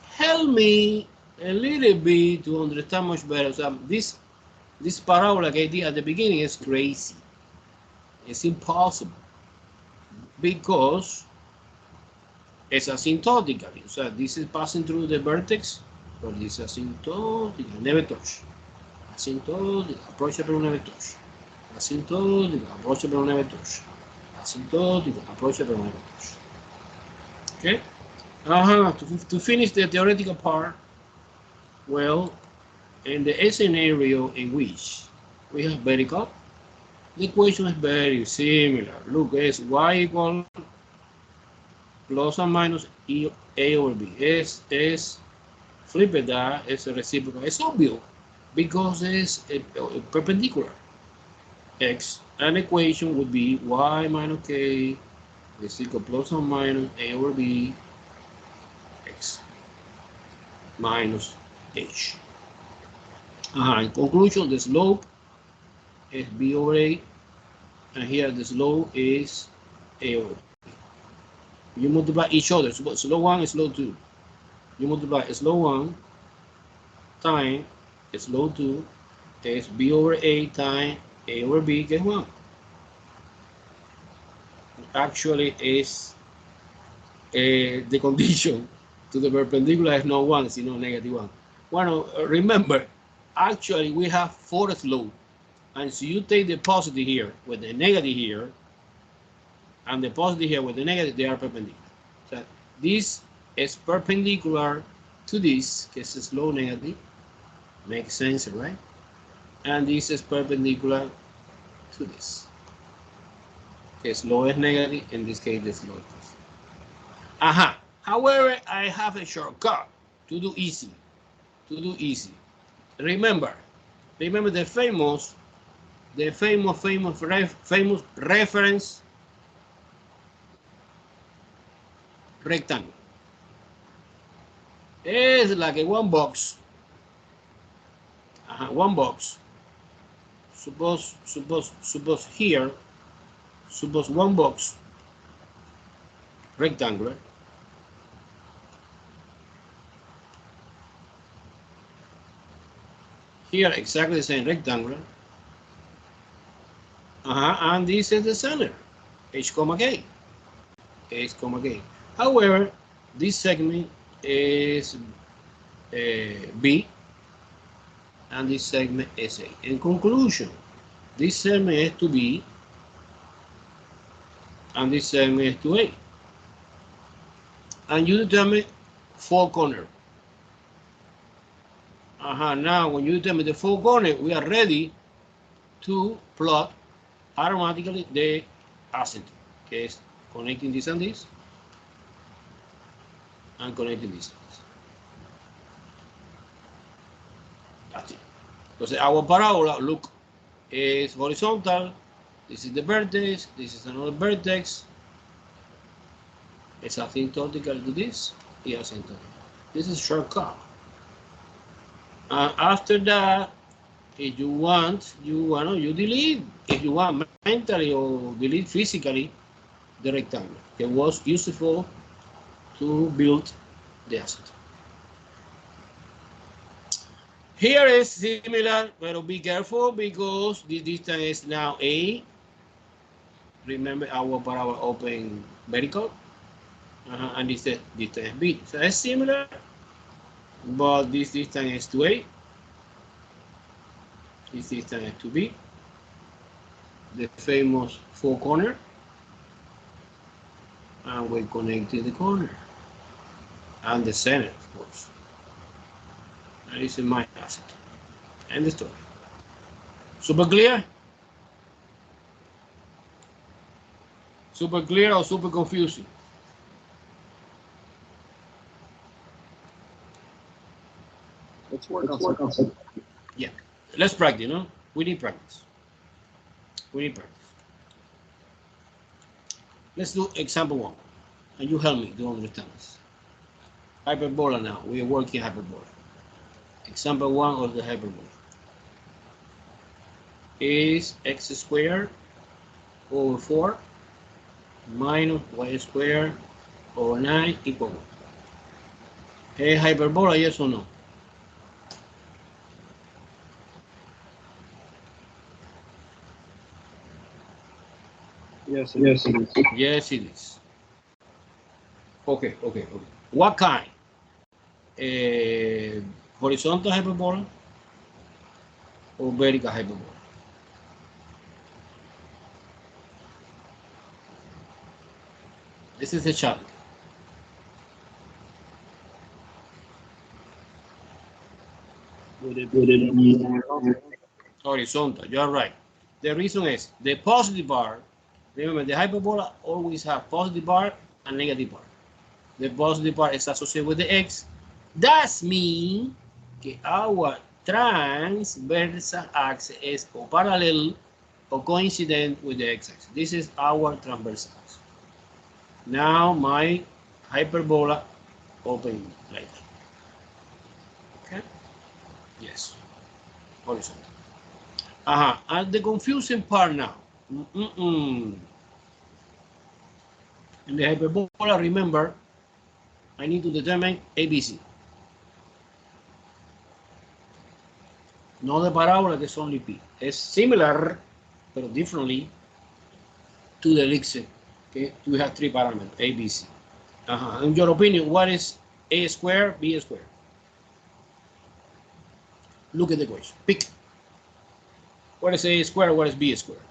help me a little bit to understand much better. So this parabola I did at the beginning is crazy. It's impossible because it's asymptotically. So this is passing through the vertex, but this is asymptotic, never touch. Asymptotic, approachable, never touch. Asymptotic, approachable, never touch. Asymptotic, approachable, never touch. Okay? To finish the theoretical part, well, in the scenario in which we have vertical, the equation is very similar. Look, it's y equal plus or minus a over b. Es flip that, it's a reciprocal. It's obvious because it's a perpendicular. X, an equation would be y minus k is equal plus or minus a over b x minus h. In conclusion, the slope is b over a, and here the slope is a over b. You multiply each other, so slope 1 is slope 2. You multiply slope 1 times slope 2 is b over a times a over b, que es 1. Actually, is the condition to the perpendicular is not 1, sino negative 1. Well, remember, actually, we have 4 slopes. And so you take the positive here with the negative here, and the positive here with the negative, they are perpendicular. So this is perpendicular to this, que es slope negative, Makes sense, right? And this is perpendicular to this. The slope is negative, in this case the slope is. However, I have a shortcut to do easy. Remember the famous reference rectangle. It's like a one box. One box. Suppose here. Suppose one box rectangular. Here exactly the same rectangular. And this is the center, H comma K. However, this segment is B, and this segment is A. In conclusion, this segment is to B, and this segment is to A. And you determine four corners. Now, when you determine the four corners, we are ready to plot automatically the asymptote. Okay, connecting this and this, and connecting this and this. That's it. Because our parabola, look, is horizontal. This is the vertex. This is another vertex. It's asymptotical to this. Asymptotic. This is shortcut. And after that, if you want, you delete. If you want mentally or delete physically the rectangle. It was useful to build the asymptote. Here is similar, but be careful because the distance is now A. Remember our parabola open vertical, and this distance is B. So it's similar, but this distance is to A. This distance is to B. The famous four corner, and we connect to the corner and the center, of course. And this is my asymptote. End the story. Super clear? Super clear or super confusing? Let's work on something. Yeah. Let's practice, no? We need practice. Let's do example 1. And you help me to understand this. Hyperbola now. We are working hyperbola. Example 1 of the hyperbola is x squared over 4 minus y squared over 9 equal 1. Hey, hyperbola, yes or no? Yes, it is. Yes, it is. Okay. What kind? Horizontal hyperbola or vertical hyperbola? This is the challenge. Would it be Horizontal, you're right. The reason is the positive part. Remember, the hyperbola always have positive part and negative part. The positive part is associated with the x. That means que our transversal axis is o parallel or coincident with the x-axis. This is our transversal axis. Now my hyperbola open like that. Okay? Yes. Horizontal. And the confusing part now. In the hyperbola, remember, I need to determine ABC. Not the parabola, that's only P. It's similar, but differently to the elixir. Okay, we have 3 parameters, A, B, C. In your opinion, what is A squared, B squared? Look at the question. Pick. What is A squared? What is B squared?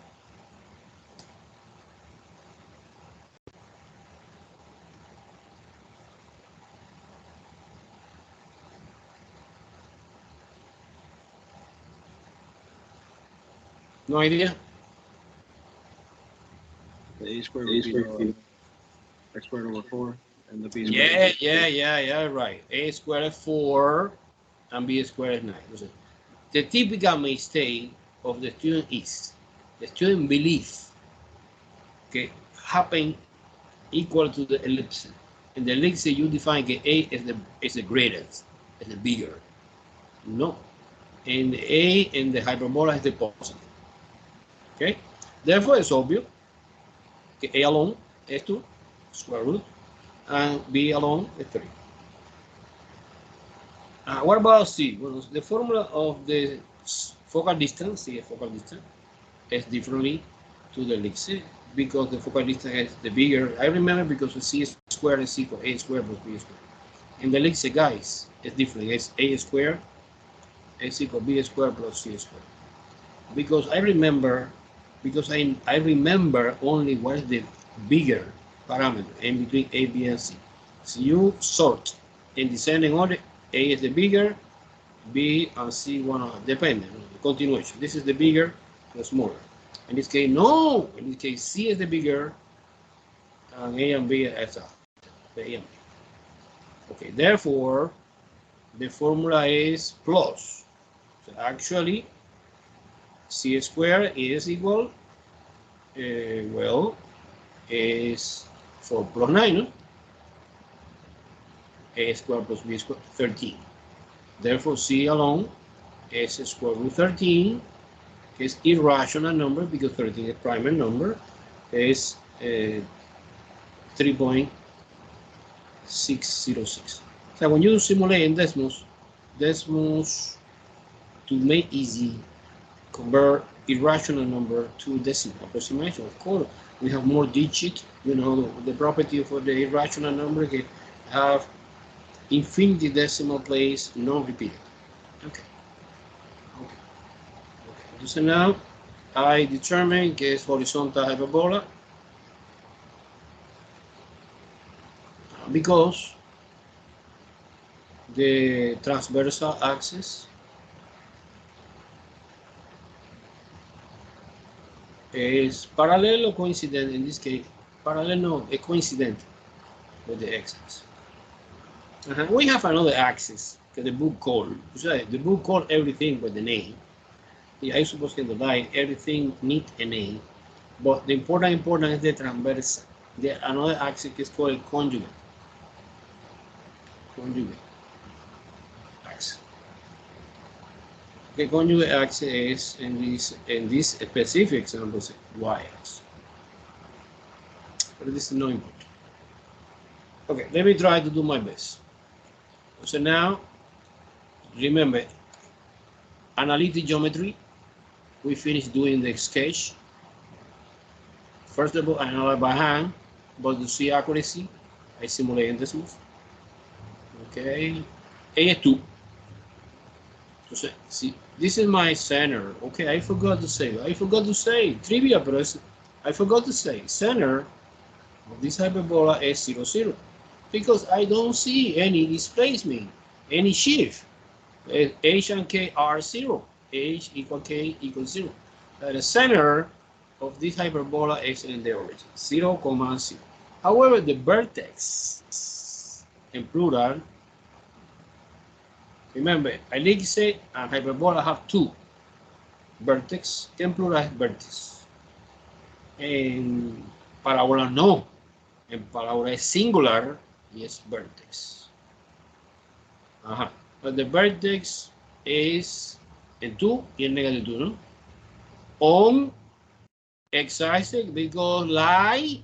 No idea? The a squared would be the x squared over 4, and the b Yeah, squared. right. A squared is 4 and b squared is 9. Listen, the typical mistake of the student is the student believes que happen equal to the ellipse. In the ellipse, you define that A is the greatest, is the bigger. No. And A in the hyperbola is the positive. Okay? Therefore, it's obvious that A alone is 2, square root, and B alone is 3. What about C? Well, the formula of the focal distance, C, focal distance, is differently to the ellipse because the focal distance is the bigger. I remember because the C squared is equal to A squared plus B squared. In the ellipse, guys, it's different. It's A squared is equal to B squared plus C squared. Because I remember only what is the bigger parameter in between A, B, and C. So you sort in descending order. A is the bigger, B and C one dependent. Continuation. This is the bigger, the smaller. In this case, no. In this case, C is the bigger, and A and B is the A and B. Okay. Therefore, the formula is plus. So actually, C squared is equal. Well, is 4 plus 9. No? A squared plus B squared, 13. Therefore, C alone is square root 13. Is irrational number because 13 is prime number. Is 3.606. So when you simulate in decimals, to make easy, convert irrational number to decimal approximation. Of course, we have more digits. You know the property for the irrational number can have infinity decimal place, non-repeated. Okay. So now I determine que es horizontal hyperbola because the transversal axis is parallel or coincident. In this case, parallel, no, a coincident with the x-axis. We have another axis that the book called. The book called everything with the name. Yeah, I suppose in the line everything needs a name, but the important is the transversal. Another axis is called conjugate. Conjugate axis. The conjugate axis is in this specific example y-axis. But this is not important. Okay, let me try to do my best. So now, remember, analytic geometry. We finished doing the sketch. First of all, I analyze by hand, but to see accuracy, I simulate in this move. Okay, A2. So see, this is my center. Okay, I forgot to say trivia, but I forgot to say center of this hyperbola is 0, 0, because I don't see any displacement, any shift. H and K are 0. H equal K equals 0. The center of this hyperbola is in the origin, 0, 0. However, the vertex in plural, remember, ellipse and hyperbola have 2 vertex, in plural is vertex. In parabola, no. In parabola is singular, yes, vertex. But the vertex is in 2 and negative 2, no? On x-axis because lie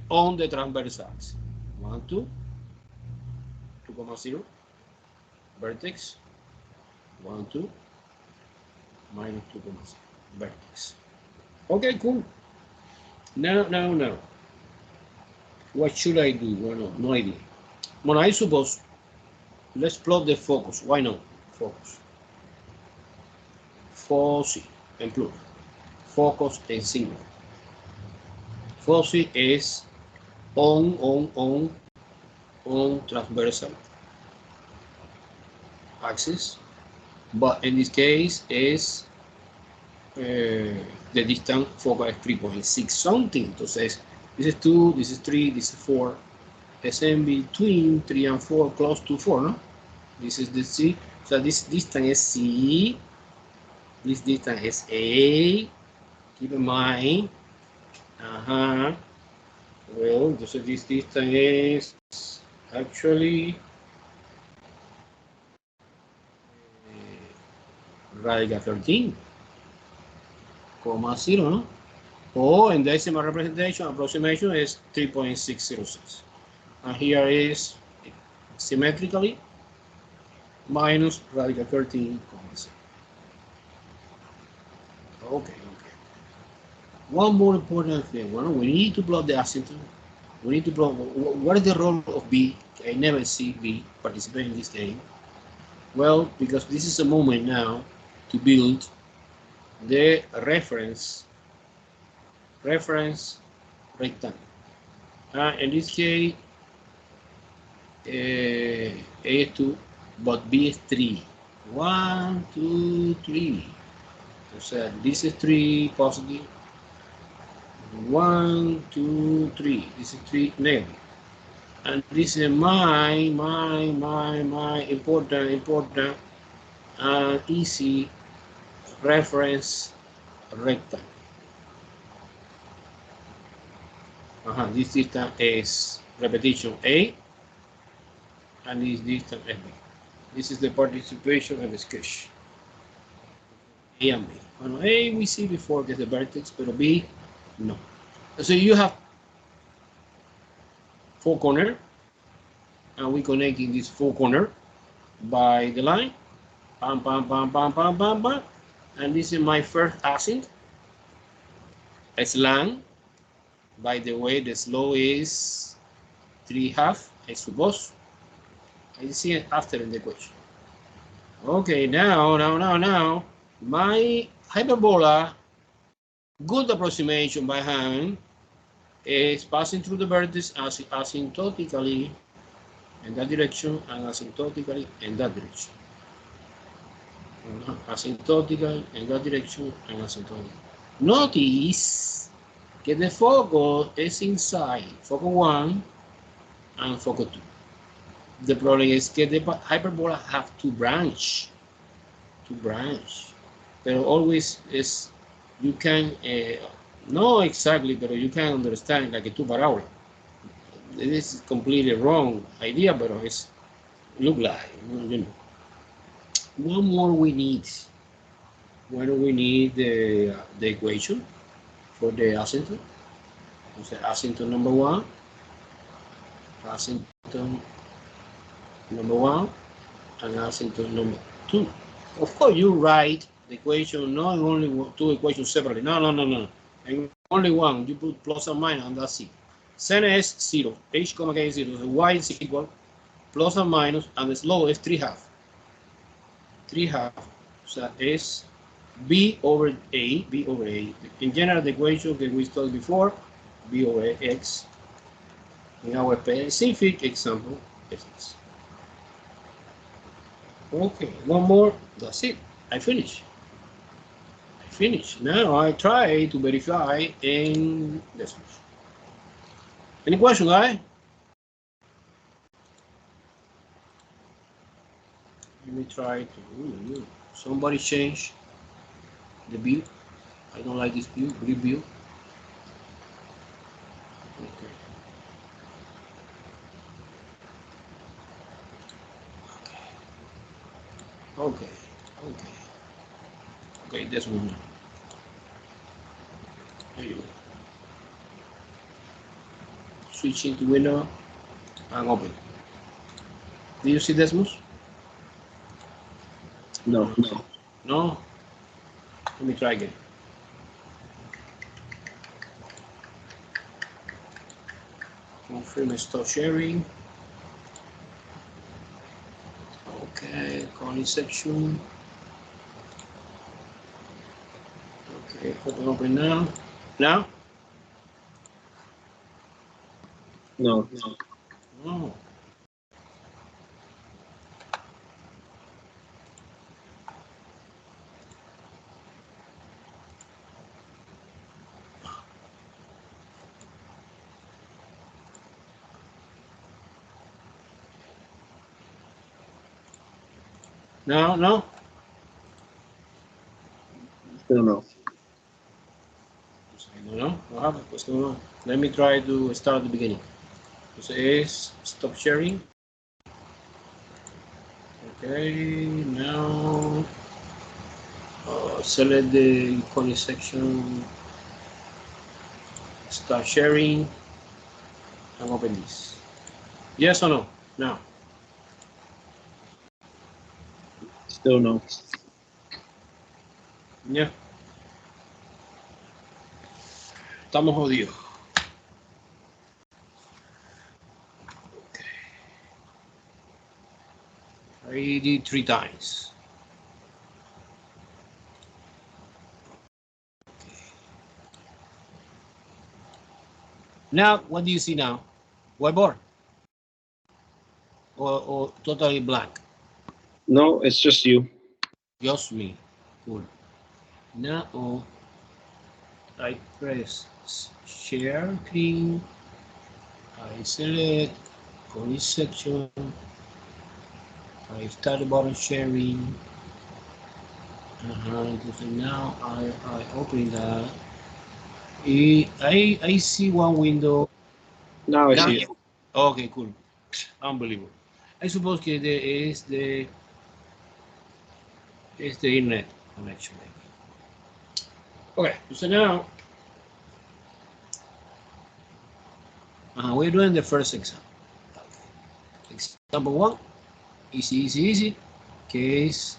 on the transverse axis. 1, 2, 2,0, vertex, 1, 2, minus 2,0, vertex. Okay, cool. Now. What should I do? Well, no idea. Well, I suppose, let's plot the focus. Why not? Focus. Foci, en plural. Focus en singular. Foci is on transversal axis, but in this case is the distance focal is 3.6 something. Entonces, this is 2, this is 3, this is 4. It's in between 3 and 4, close to 4, no? This is the C. So this distance is C. This distance is A. Keep in mind. Well, this distance is actually radical 13, 0, no? Or in decimal representation, approximation is 3.606. And here is symmetrically minus radical 13.6. Okay. One more important thing. Well, we need to plot the asymptote. We need to plot what is the role of B. I never see B participate in this game. Well, because this is a moment now to build the reference rectangle. In this case, A is 2, but B is 3. 1, 2, 3. So this is 3 positive. 1, 2, 3. This is 3 negative. And this is my important and easy reference rectangle. This distance is repetition A, and this distance is B. This is the participation of the sketch. A and B. On A we see before get the vertex, but B no. So you have 4 corners, and we connecting this 4 corners by the line. Bam, bam, bam, bam, bam, bam, bam. And this is my first asymptote. Slang. By the way, the slope is 3/2, I suppose. I see it after in the equation. Okay, now, my hyperbola, good approximation by hand, is passing through the vertex asymptotically in that direction and asymptotically in that direction. Asymptotical in that direction and asymptotical. Notice that the focus is inside focus 1 and focus 2. The problem is that the hyperbola have two branch, but always is you can not exactly, but you can understand like a two parabola. This is completely wrong idea, but it's look like, you know. One more we need. When we need the equation for the asymptote. So asymptote number 1, asymptote number 1, and asymptote number 2. Of course, you write the equation not only 2 equations separately. No. And only one. You put plus or minus, and that's it. Sin is 0. H, K is 0. So y is equal plus or minus, and the slope is 3/2. 3/2. So it's B over A. In general, the equation that we studied before, B over X. In our specific example, is X. Okay, one more. That's it. I finish. Now I try to verify in this one. Any question, guys? Let me try to. Somebody change the view. I don't like this view. Grid view. Okay, this one. There you go. Switch into window and open. Do you see Desmos? No. No? Let me try again. Confirm stop sharing. Okay, calling section. Okay, open now. Now? No. Oh. No, no. Still no. I don't know. What happened? What's going on? Let me try to start at the beginning. So is stop sharing. Okay, now select the iconic section, start sharing, and open this. Yes or no? Now. Still no. Yeah. Estamos jodidos. Okay. I did 3 times. Okay. Now, what do you see now? Whiteboard? Or totally blank? No, it's just you. Just me. Cool. Now, I press share screen. I select police section. I start the button sharing. Now I open that. I see one window. Now I see it. Okay, cool. Unbelievable. I suppose que es the internet connection. Okay, so now we're doing the first example. Okay. Example 1, easy. Case,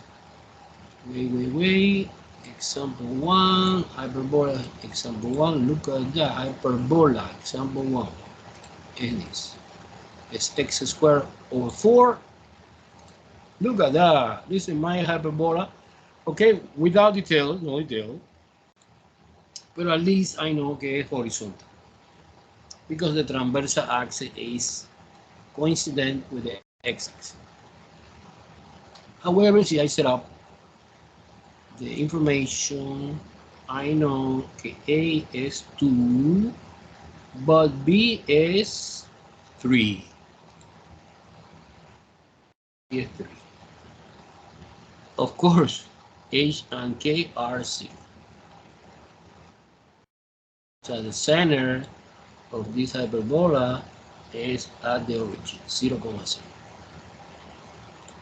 wait. Example 1, hyperbola. Example 1, look at that, hyperbola. Example 1 is this. It's x squared over 4. Look at that. This is my hyperbola. Okay, without detail, no detail. But at least I know que es horizontal. Because the transversal axis is coincident with the x-axis. However, si I set up the information, I know que A is 2, but B is 3. B is 3. Of course, H and K are 0. So the center of this hyperbola is at the origin, 0,0.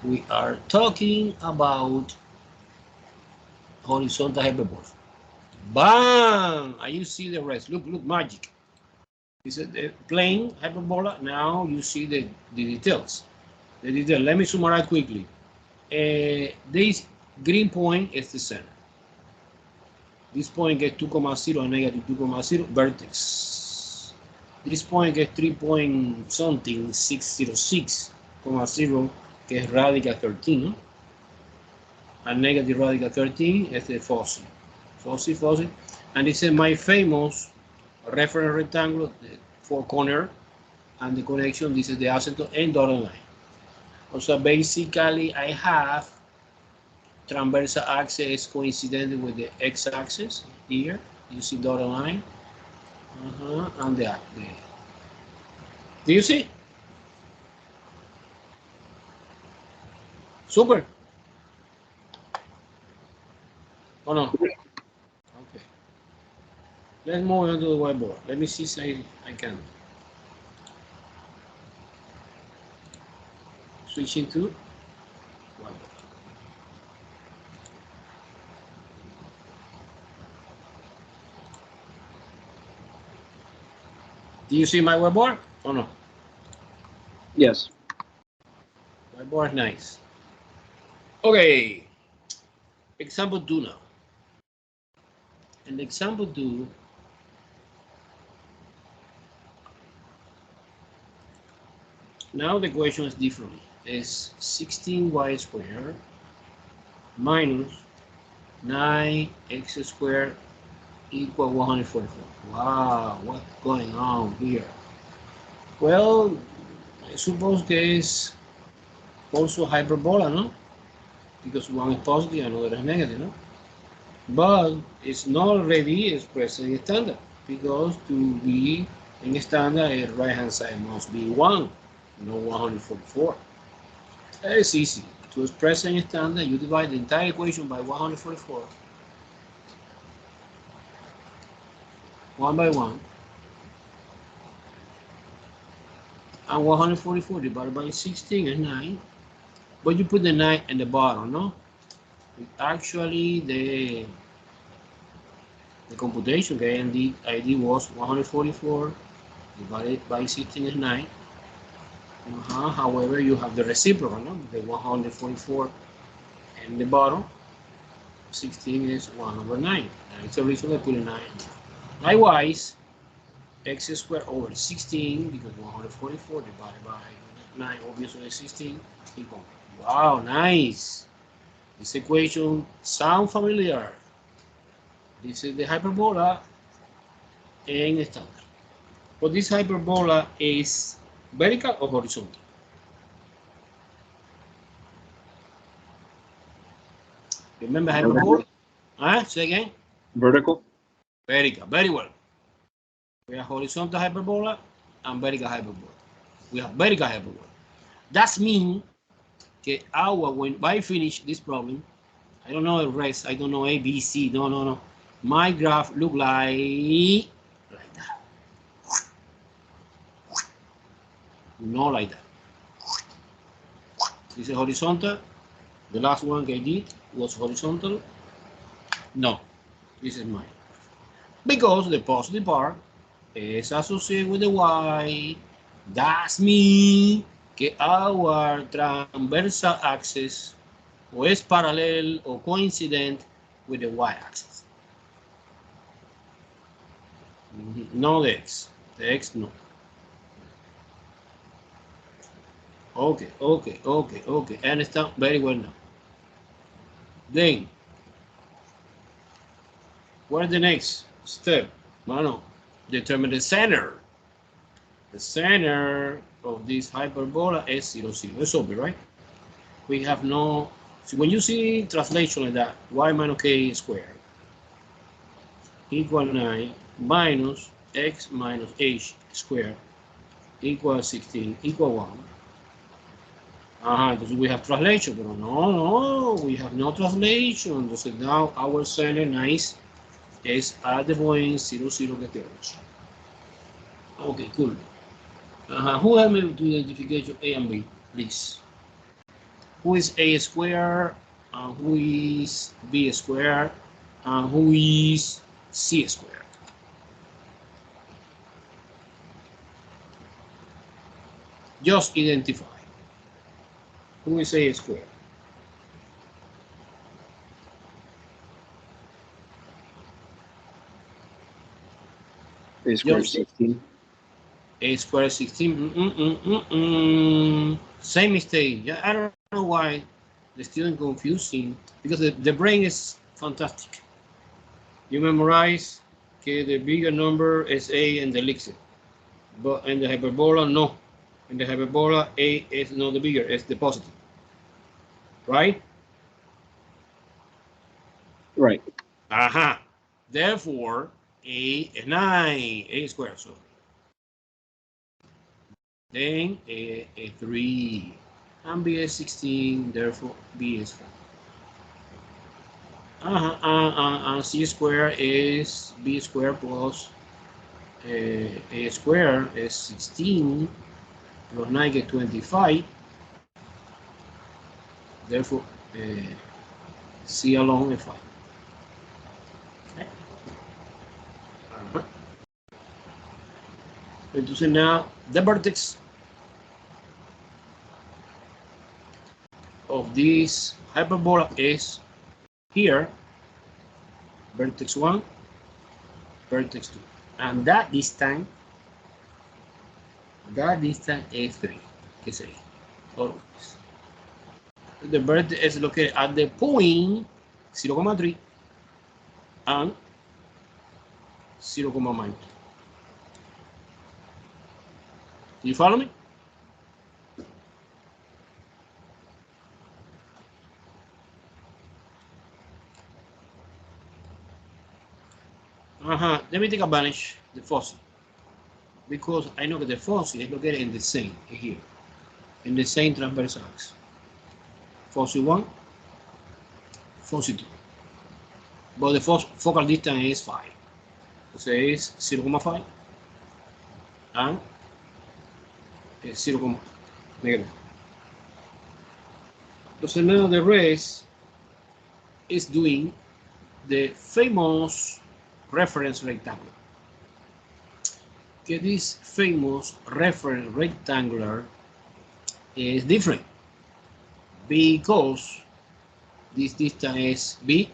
We are talking about horizontal hyperbola. Bam! And you see the rest. Look, magic. This is the plane hyperbola. Now you see the details. Let me summarize quickly. This green point is the center. This point gets 2,0 and negative 2,0 vertex. This point gets 3 point something 606,0, que es radical 13, and negative radical 13 is the fossil. And this is my famous reference rectangle, the 4 corner, and the connection. This is the asymptote and dotted line. So basically, I have transversal axis coincident with the x-axis here. You see dotted line, and the. Do you see? Super. Oh no. Okay. Let's move on to the whiteboard. Let me see if I can. Switching to whiteboard. Do you see my whiteboard or no? Yes. Whiteboard is nice. Okay. Example 2 now. In example 2, now the question is differently. It's 16y squared minus 9x squared equal 144. Wow, what's going on here? Well, I suppose que es also hyperbola, no? Because one is positive and another is negative, no? But it's not already expressed in standard, because to be in standard, the right hand side must be 1, no 144. It's easy To express any standard, you divide the entire equation by 144. One by one. And 144 divided by 16 is 9. But you put the 9 in the bottom, no? Actually, the computation, okay, and ID was 144 divided by 16 is 9. However, you have the reciprocal, no? The 144 in the bottom. 16 is 1 over 9. That's the reason I put a 9. Likewise, x squared over 16, because 144 divided by 9, obviously 16, equal. Wow, nice. This equation sounds familiar. This is the hyperbola in standard. But this hyperbola is vertical or horizontal? Remember hyperbola? Say again? Vertical. Vertical, very well. We have horizontal hyperbola and vertical hyperbola. We have vertical hyperbola. That means that when I finish this problem, I don't know the rest, I don't know A, B, C, no. My graph look like that. Not like that. This is horizontal. The last one I did was horizontal. No, this is mine. Because the positive part is associated with the y. That means que our transversal axis is parallel or coincident with the y-axis. No the x. The x no. Okay. Understand very well now. Then, what's the next step? Mano, determine the center. The center of this hyperbola is 0, 0. It's over, right? We have no. So when you see translation like that, y minus k squared equal 9 minus x minus h squared equal 16 equal 1. Because we have translation, but no, we have no translation. So now our center nice is at the point 0, 0 categories. Okay, cool. Who help me with the identification A and B, please? Who is A squared? Who is B squared? Who is C squared? Just identify. Who is A squared? A squared 16. A squared 16. Same mistake. Yeah, I don't know why the student confusing, because the brain is fantastic. You memorize okay, the bigger number is A and the elixir, but in the hyperbola, no. In the hyperbola, A is not the bigger, it's the positive. Right? Right. Therefore, A is 9, A squared, sorry. Then A 3, and B is 16, therefore B is 4. And C squared is B squared plus A squared is 16 plus 9 get 25. Therefore, C alone is 5. Okay. Entonces now the vertex of this hyperbola is here, vertex 1, vertex 2, and that distance is 3. Que say always. The vertex is located at the point 0,3 and 0,2. Do you follow me? Let me take advantage of the fossil, because I know that the fossil is located in the same here, in the same transversal axis. foci 1, foci 2. But the focal distance is 5. So it's 0,5 and 0, negative. So now the rest is doing the famous reference rectangle. Okay, this famous reference rectangular is different because this distance is b,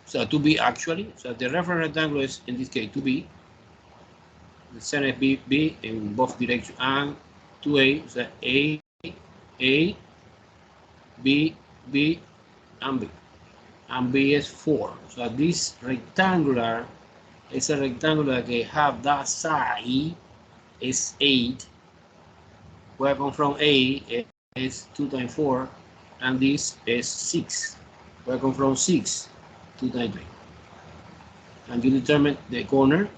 so 2b actually. So the reference rectangle is in this case 2b. The center is b in both directions, and 2a, so a, b, and b. And b is 4. So this rectangular is a rectangular that have that side is 8. Where I come from A is 2 times 4, and this is 6. Where I come from 6, 2 times 3. And you determine the corner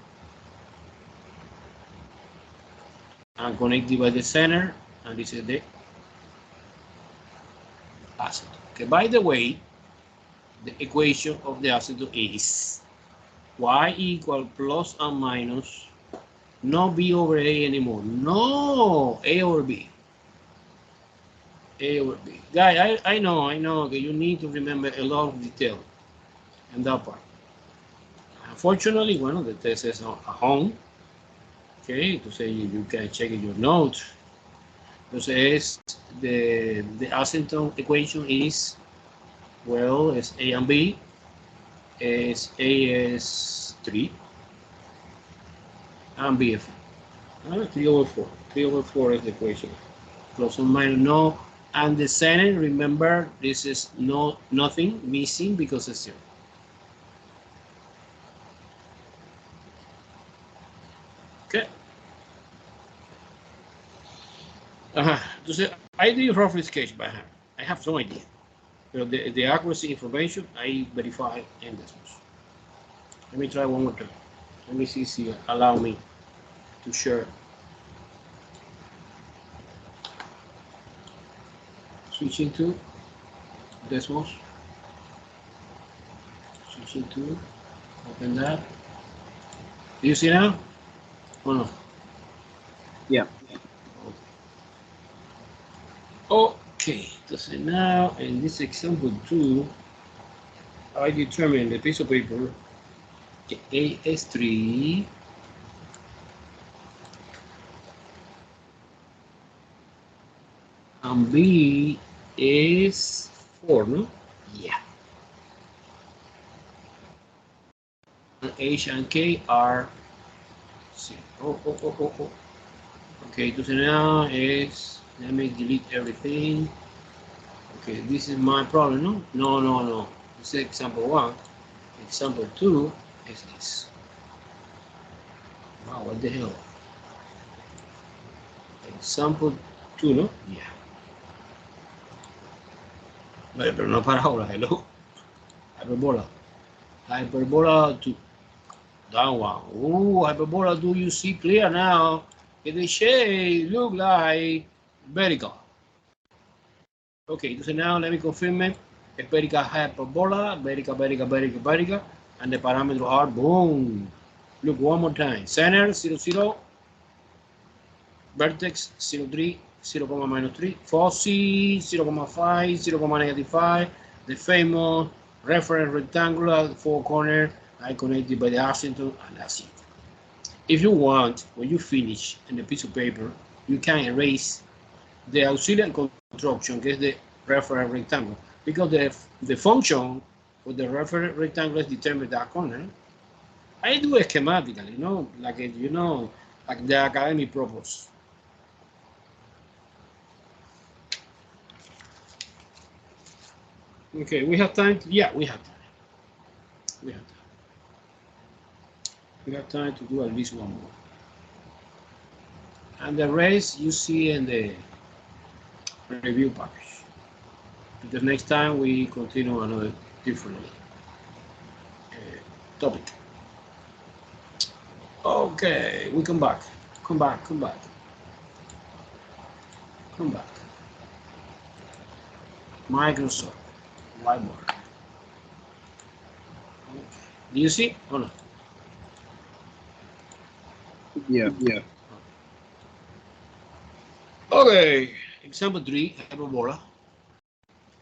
and connect it by the center, and this is the asymptote. Okay, by the way, the equation of the asymptote is y equal plus and minus, not b over a anymore. No, a over b. A over b. Guy, I know that you need to remember a lot of detail in that part. Unfortunately, well, the test is at home. Okay, to say you can check in your notes. Entonces, the asymptote equation is, well, it's a and b. Is a is 3 and b is 4. 3 over 4. 3 over 4 is the equation. Plus or minus, no. And the center, remember, this is nothing missing because it's 0. Okay. Entonces, I did roughly sketch by hand. I have no idea. But the accuracy information, I verify in this one. Let me try one more time. Let me see if you allow me to share. Switching to decimals. Switching to, open that. Do you see now? Or no? Yeah. Okay, so now in this example 2, I determine the piece of paper A is 3, and B is 4, no? Yeah. And H and K are 0. Oh. Okay, so now is, let me delete everything. Okay, this is my problem, no? No. This is example 1. Example 2 is this. Wow, what the hell? Example 2, no? Yeah. Pero no para ahora, hello. Hyperbola 2. That one. Ooh, hyperbola 2, you see clear now. The shade look like vertical. Okay, so now let me confirm it. Spherical hyperbola, vertical, and the parameters are boom. Look one more time. Center 0, 0, vertex 0, 3, 0, minus 3, foci 0,5, 0, negative 5, the famous reference rectangular 4 corner. I connected by the asymptote, and that's it. If you want, when you finish in the piece of paper, you can erase the auxiliary construction, que es the reference rectangle, because the function for the reference rectangle is determined that corner. I do it schematically, like the academic purpose. Okay, we have time. Yeah, we have time. We have time to do at least one more. And the rest you see in the review package. Because next time we continue another different topic. Okay, we come back. Come back. Microsoft Whiteboard. Okay. Do you see or not? Yeah. Okay, example 3, hyperbola.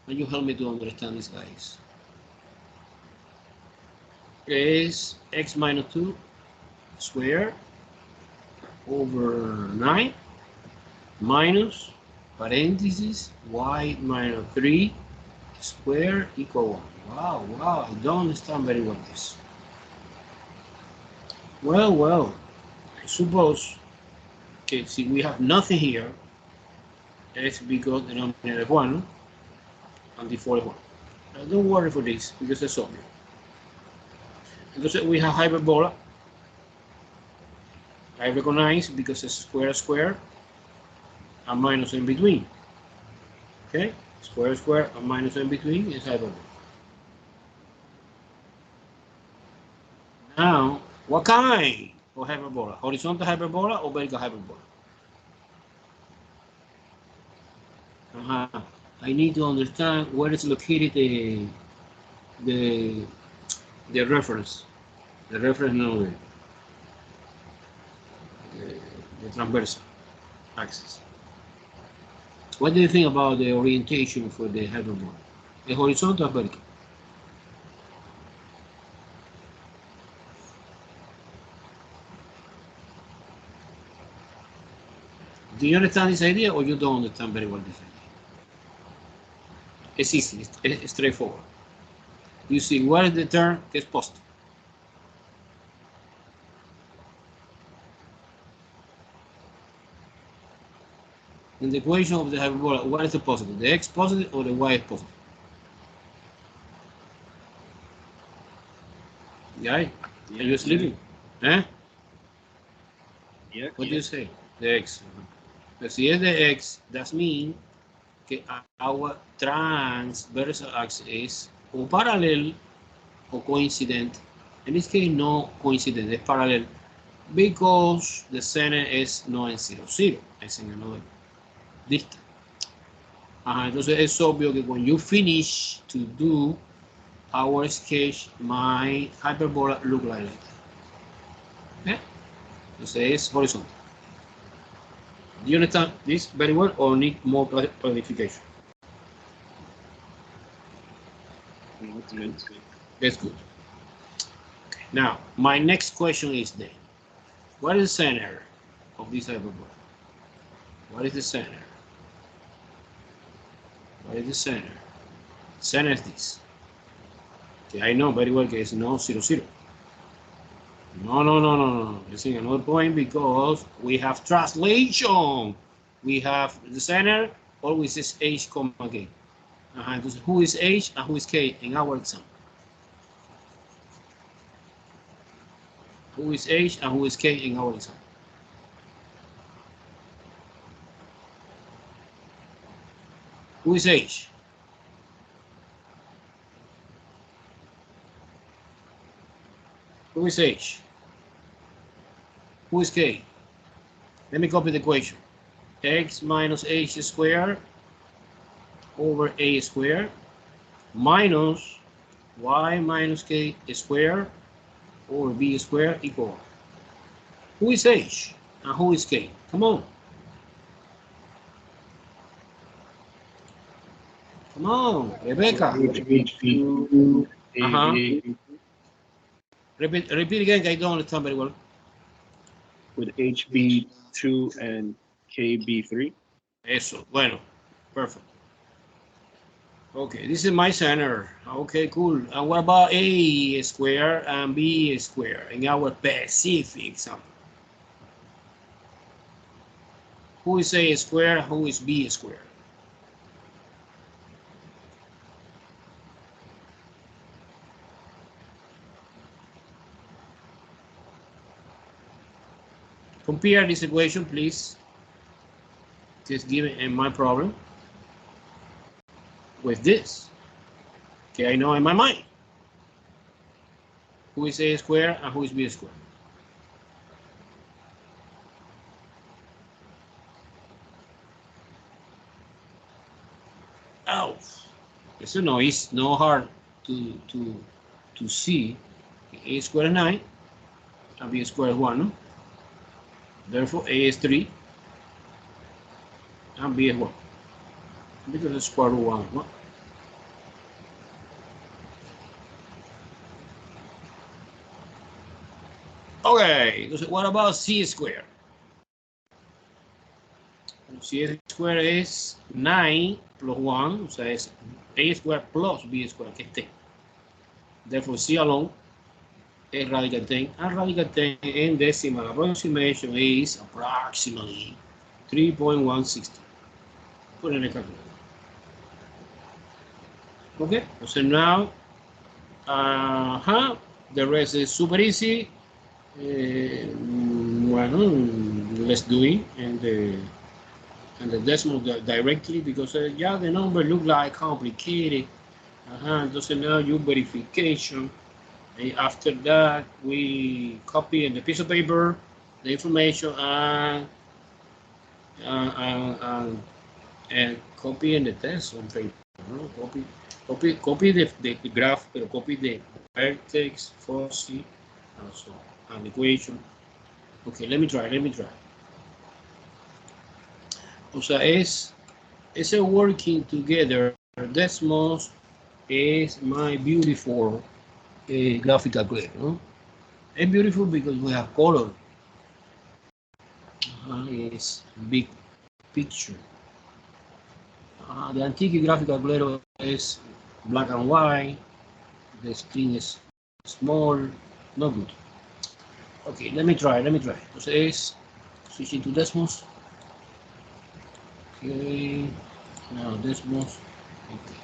Can you help me to understand this, guys? Is x minus 2 squared over 9 minus parentheses y minus 3 squared equal 1. Wow, I don't understand very well this. Well, I suppose, okay, see, we have nothing here. X because the denominator is 1 and the 4 is 1. Now, don't worry for this because it's obvious. Entonces we have hyperbola. I recognize because it's square and minus in between. Okay, square and minus in between is hyperbola. Now, what kind of hyperbola? Horizontal hyperbola or vertical hyperbola? I need to understand where is located the reference. The reference, no, the transversal axis. What do you think about the orientation for the hyperbola? The horizontal or vertical? Do you understand this idea or you don't understand very well this idea? It's easy, it's straightforward. You see, what is the term que es positive? In the equation of the hyperbola, what is the positive? The x positive or the y is positive? Yeah? Are you sleeping? Yeah. What do you say? The x. But si es the x, that means que our transversal axis is o parallel o coincident. In this case, no coincident, it's parallel because the center is not in 0, 0, it's in another distance. Entonces es obvio que when you finish to do our sketch, my hyperbola look like that. Okay? Entonces es horizontal. Do you understand this very well or need more clarification? That's good. Okay. Now, my next question is then, what is the center of this hyperbola? What is the center? What is the center? Center is this. Okay, I know very well que it's no 0, 0. No. It's in another point because we have translation. We have the center always is h, k. Entonces, who is h and who is k in our example? Who is h and who is k in our example? Who is h? Who is h? Who is k? Let me copy the equation. X minus h squared over a squared minus y minus k squared over b squared equal. Who is h and who is k? Come on. Come on, Rebecca. Repeat again, I don't understand very well. With HB2 and KB3. Eso, bueno, perfect. Okay, this is my center. Okay, cool. And what about a square and b square in our specific example? Who is a square? Who is b square? Compare this equation, please. Just given in my problem with this. Okay, I know in my mind. Who is a square and who is b square? Oh, So no, it's not hard to see. A squared is 9 and B squared is 1. No? Therefore, A is 3 and B is 1. Because it's square root 1 is 1. Okay, so what about C squared? C squared is 9 plus 1, o sea, es A squared plus B squared, que es 10. Therefore, C alone is radical 10, and radical 10 in decimal approximation is approximately 3.160. Put in a calculator. Okay, so now, the rest is super easy. Well, let's do it and the decimal directly because yeah, the number look like complicated. Entonces now you verification. And after that, we copy in the piece of paper the information and copy in the test on paper. No? Copy the graph, pero copy the vertex, foci, and so on, and equation. Okay, let me try. O sea, es working together. Decimals is my beautiful graphical calculator. No? It's beautiful because we have color. It's big picture. The antique graphical calculator is black and white. The screen is small. Not good. Okay, let me try. Entonces es switching to decimals. Okay, now decimals. Okay.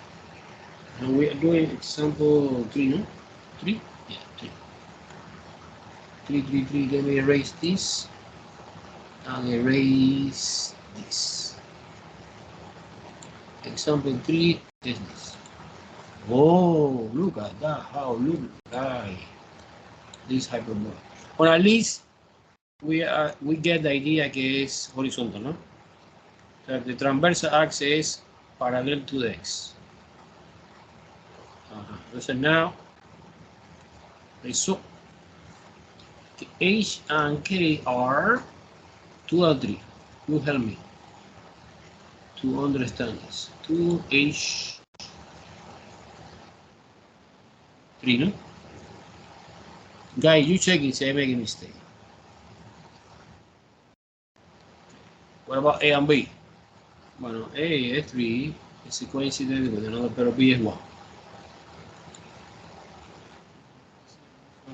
And we are doing example 3, no? 3? Yeah, 3. 3. Let me erase this and erase this. Example 3 is this. Oh, look at that! How look like this hyperbola. Or at least we get the idea que es horizontal, ¿no? That the transversal axis is parallel to the x. So now, so H and K are 2 and 3. You help me to understand this. 2H 3, no? Guys, you check it, say I make a mistake. What about A and B? Bueno, A es 3, es coincident with another, pero B es 1.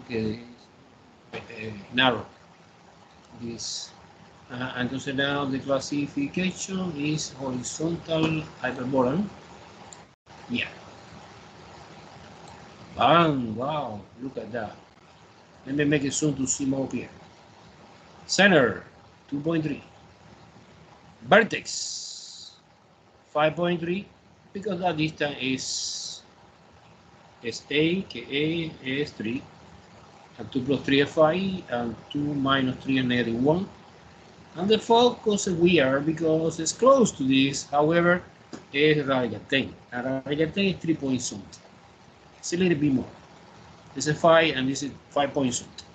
Okay, narrow this. Entonces now the classification is horizontal hyperbola. Yeah. Bang, wow, look at that. Let me make it zoom to see more clear. Center, 2.3. Vertex, 5.3, because that distance is A, que A is 3, and 2 plus 3 is 5, and 2 minus 3 is negative 1. And the focus is weird because it's close to this, however, it's radical 10. And radical 10 is 3 point something. It's a little bit more. This is 5 and this is 5 point something.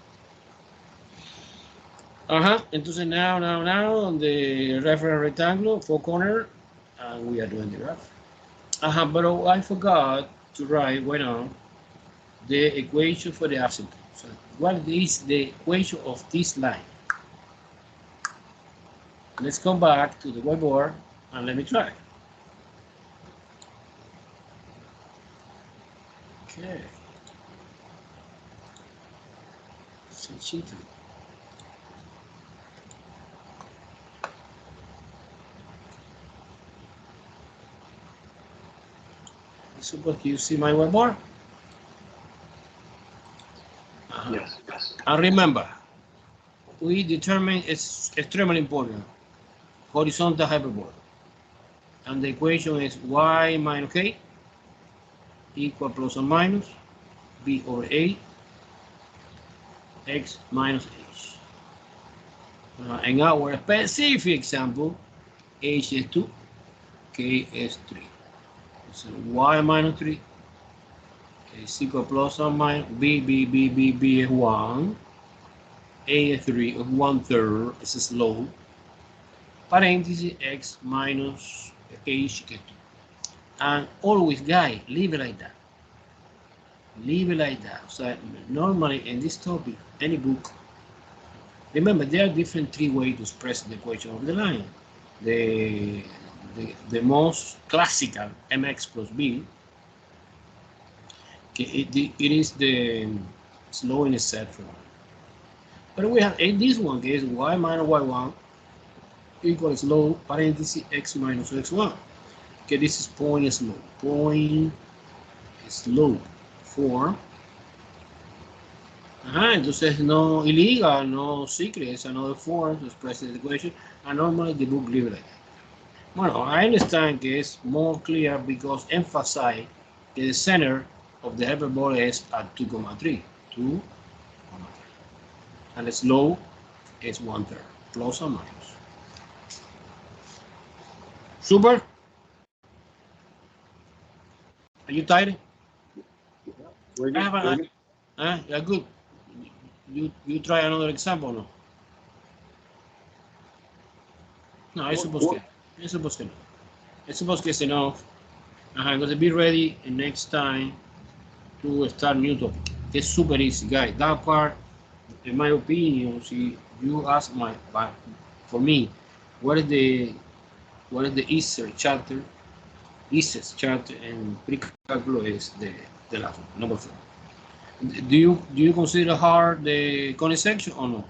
Entonces now on the reference rectangle, 4 corner, and we are doing the graph. But I forgot to write the equation for the asymptote. So what is the equation of this line? Let's come back to the whiteboard and let me try. Okay. Switching to. Suppose you see my whiteboard? Yes. And remember, we determine it's extremely important. Horizontal hyperbola. And the equation is y minus k equal plus or minus b over a x minus h. In our specific example, h is 2, k is 3. So y minus 3 is equal plus or minus b is 1, a is 3 of 1/3 is a slope, parenthesis x minus h, and always, guys, leave it like that. Leave it like that. So normally in this topic, any book, remember there are different three ways to express the equation of the line. The most classical mx plus b, it is the slope in etc. But we have in this one case y minus y1 equals slope parenthesis x minus x1. Okay, this is point slope. Point slope form. Entonces no illegal, no secret, it's another form to express the equation, and normally the book leave it like that. Well, I understand que es more clear because emphasize that the center of the hyperbola is at 2,3. 2,3. And the slope is 1/3, plus or minus. Super? Are you tired? We're good. Yeah, good. You try another example, no? No, I suppose que. I suppose que no. I suppose que it's enough. I'm going to be ready next time to start new topic. It's super easy, guys. That part, in my opinion, see, you ask for me, what is the easiest chapter? Easiest chapter and pre-calculus is the last one, number 4. Do you consider hard the conic section or no?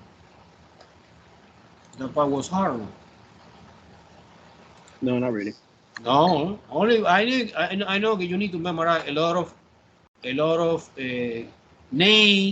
That part was hard or no? No, not really. No, only I know that you need to memorize a lot of names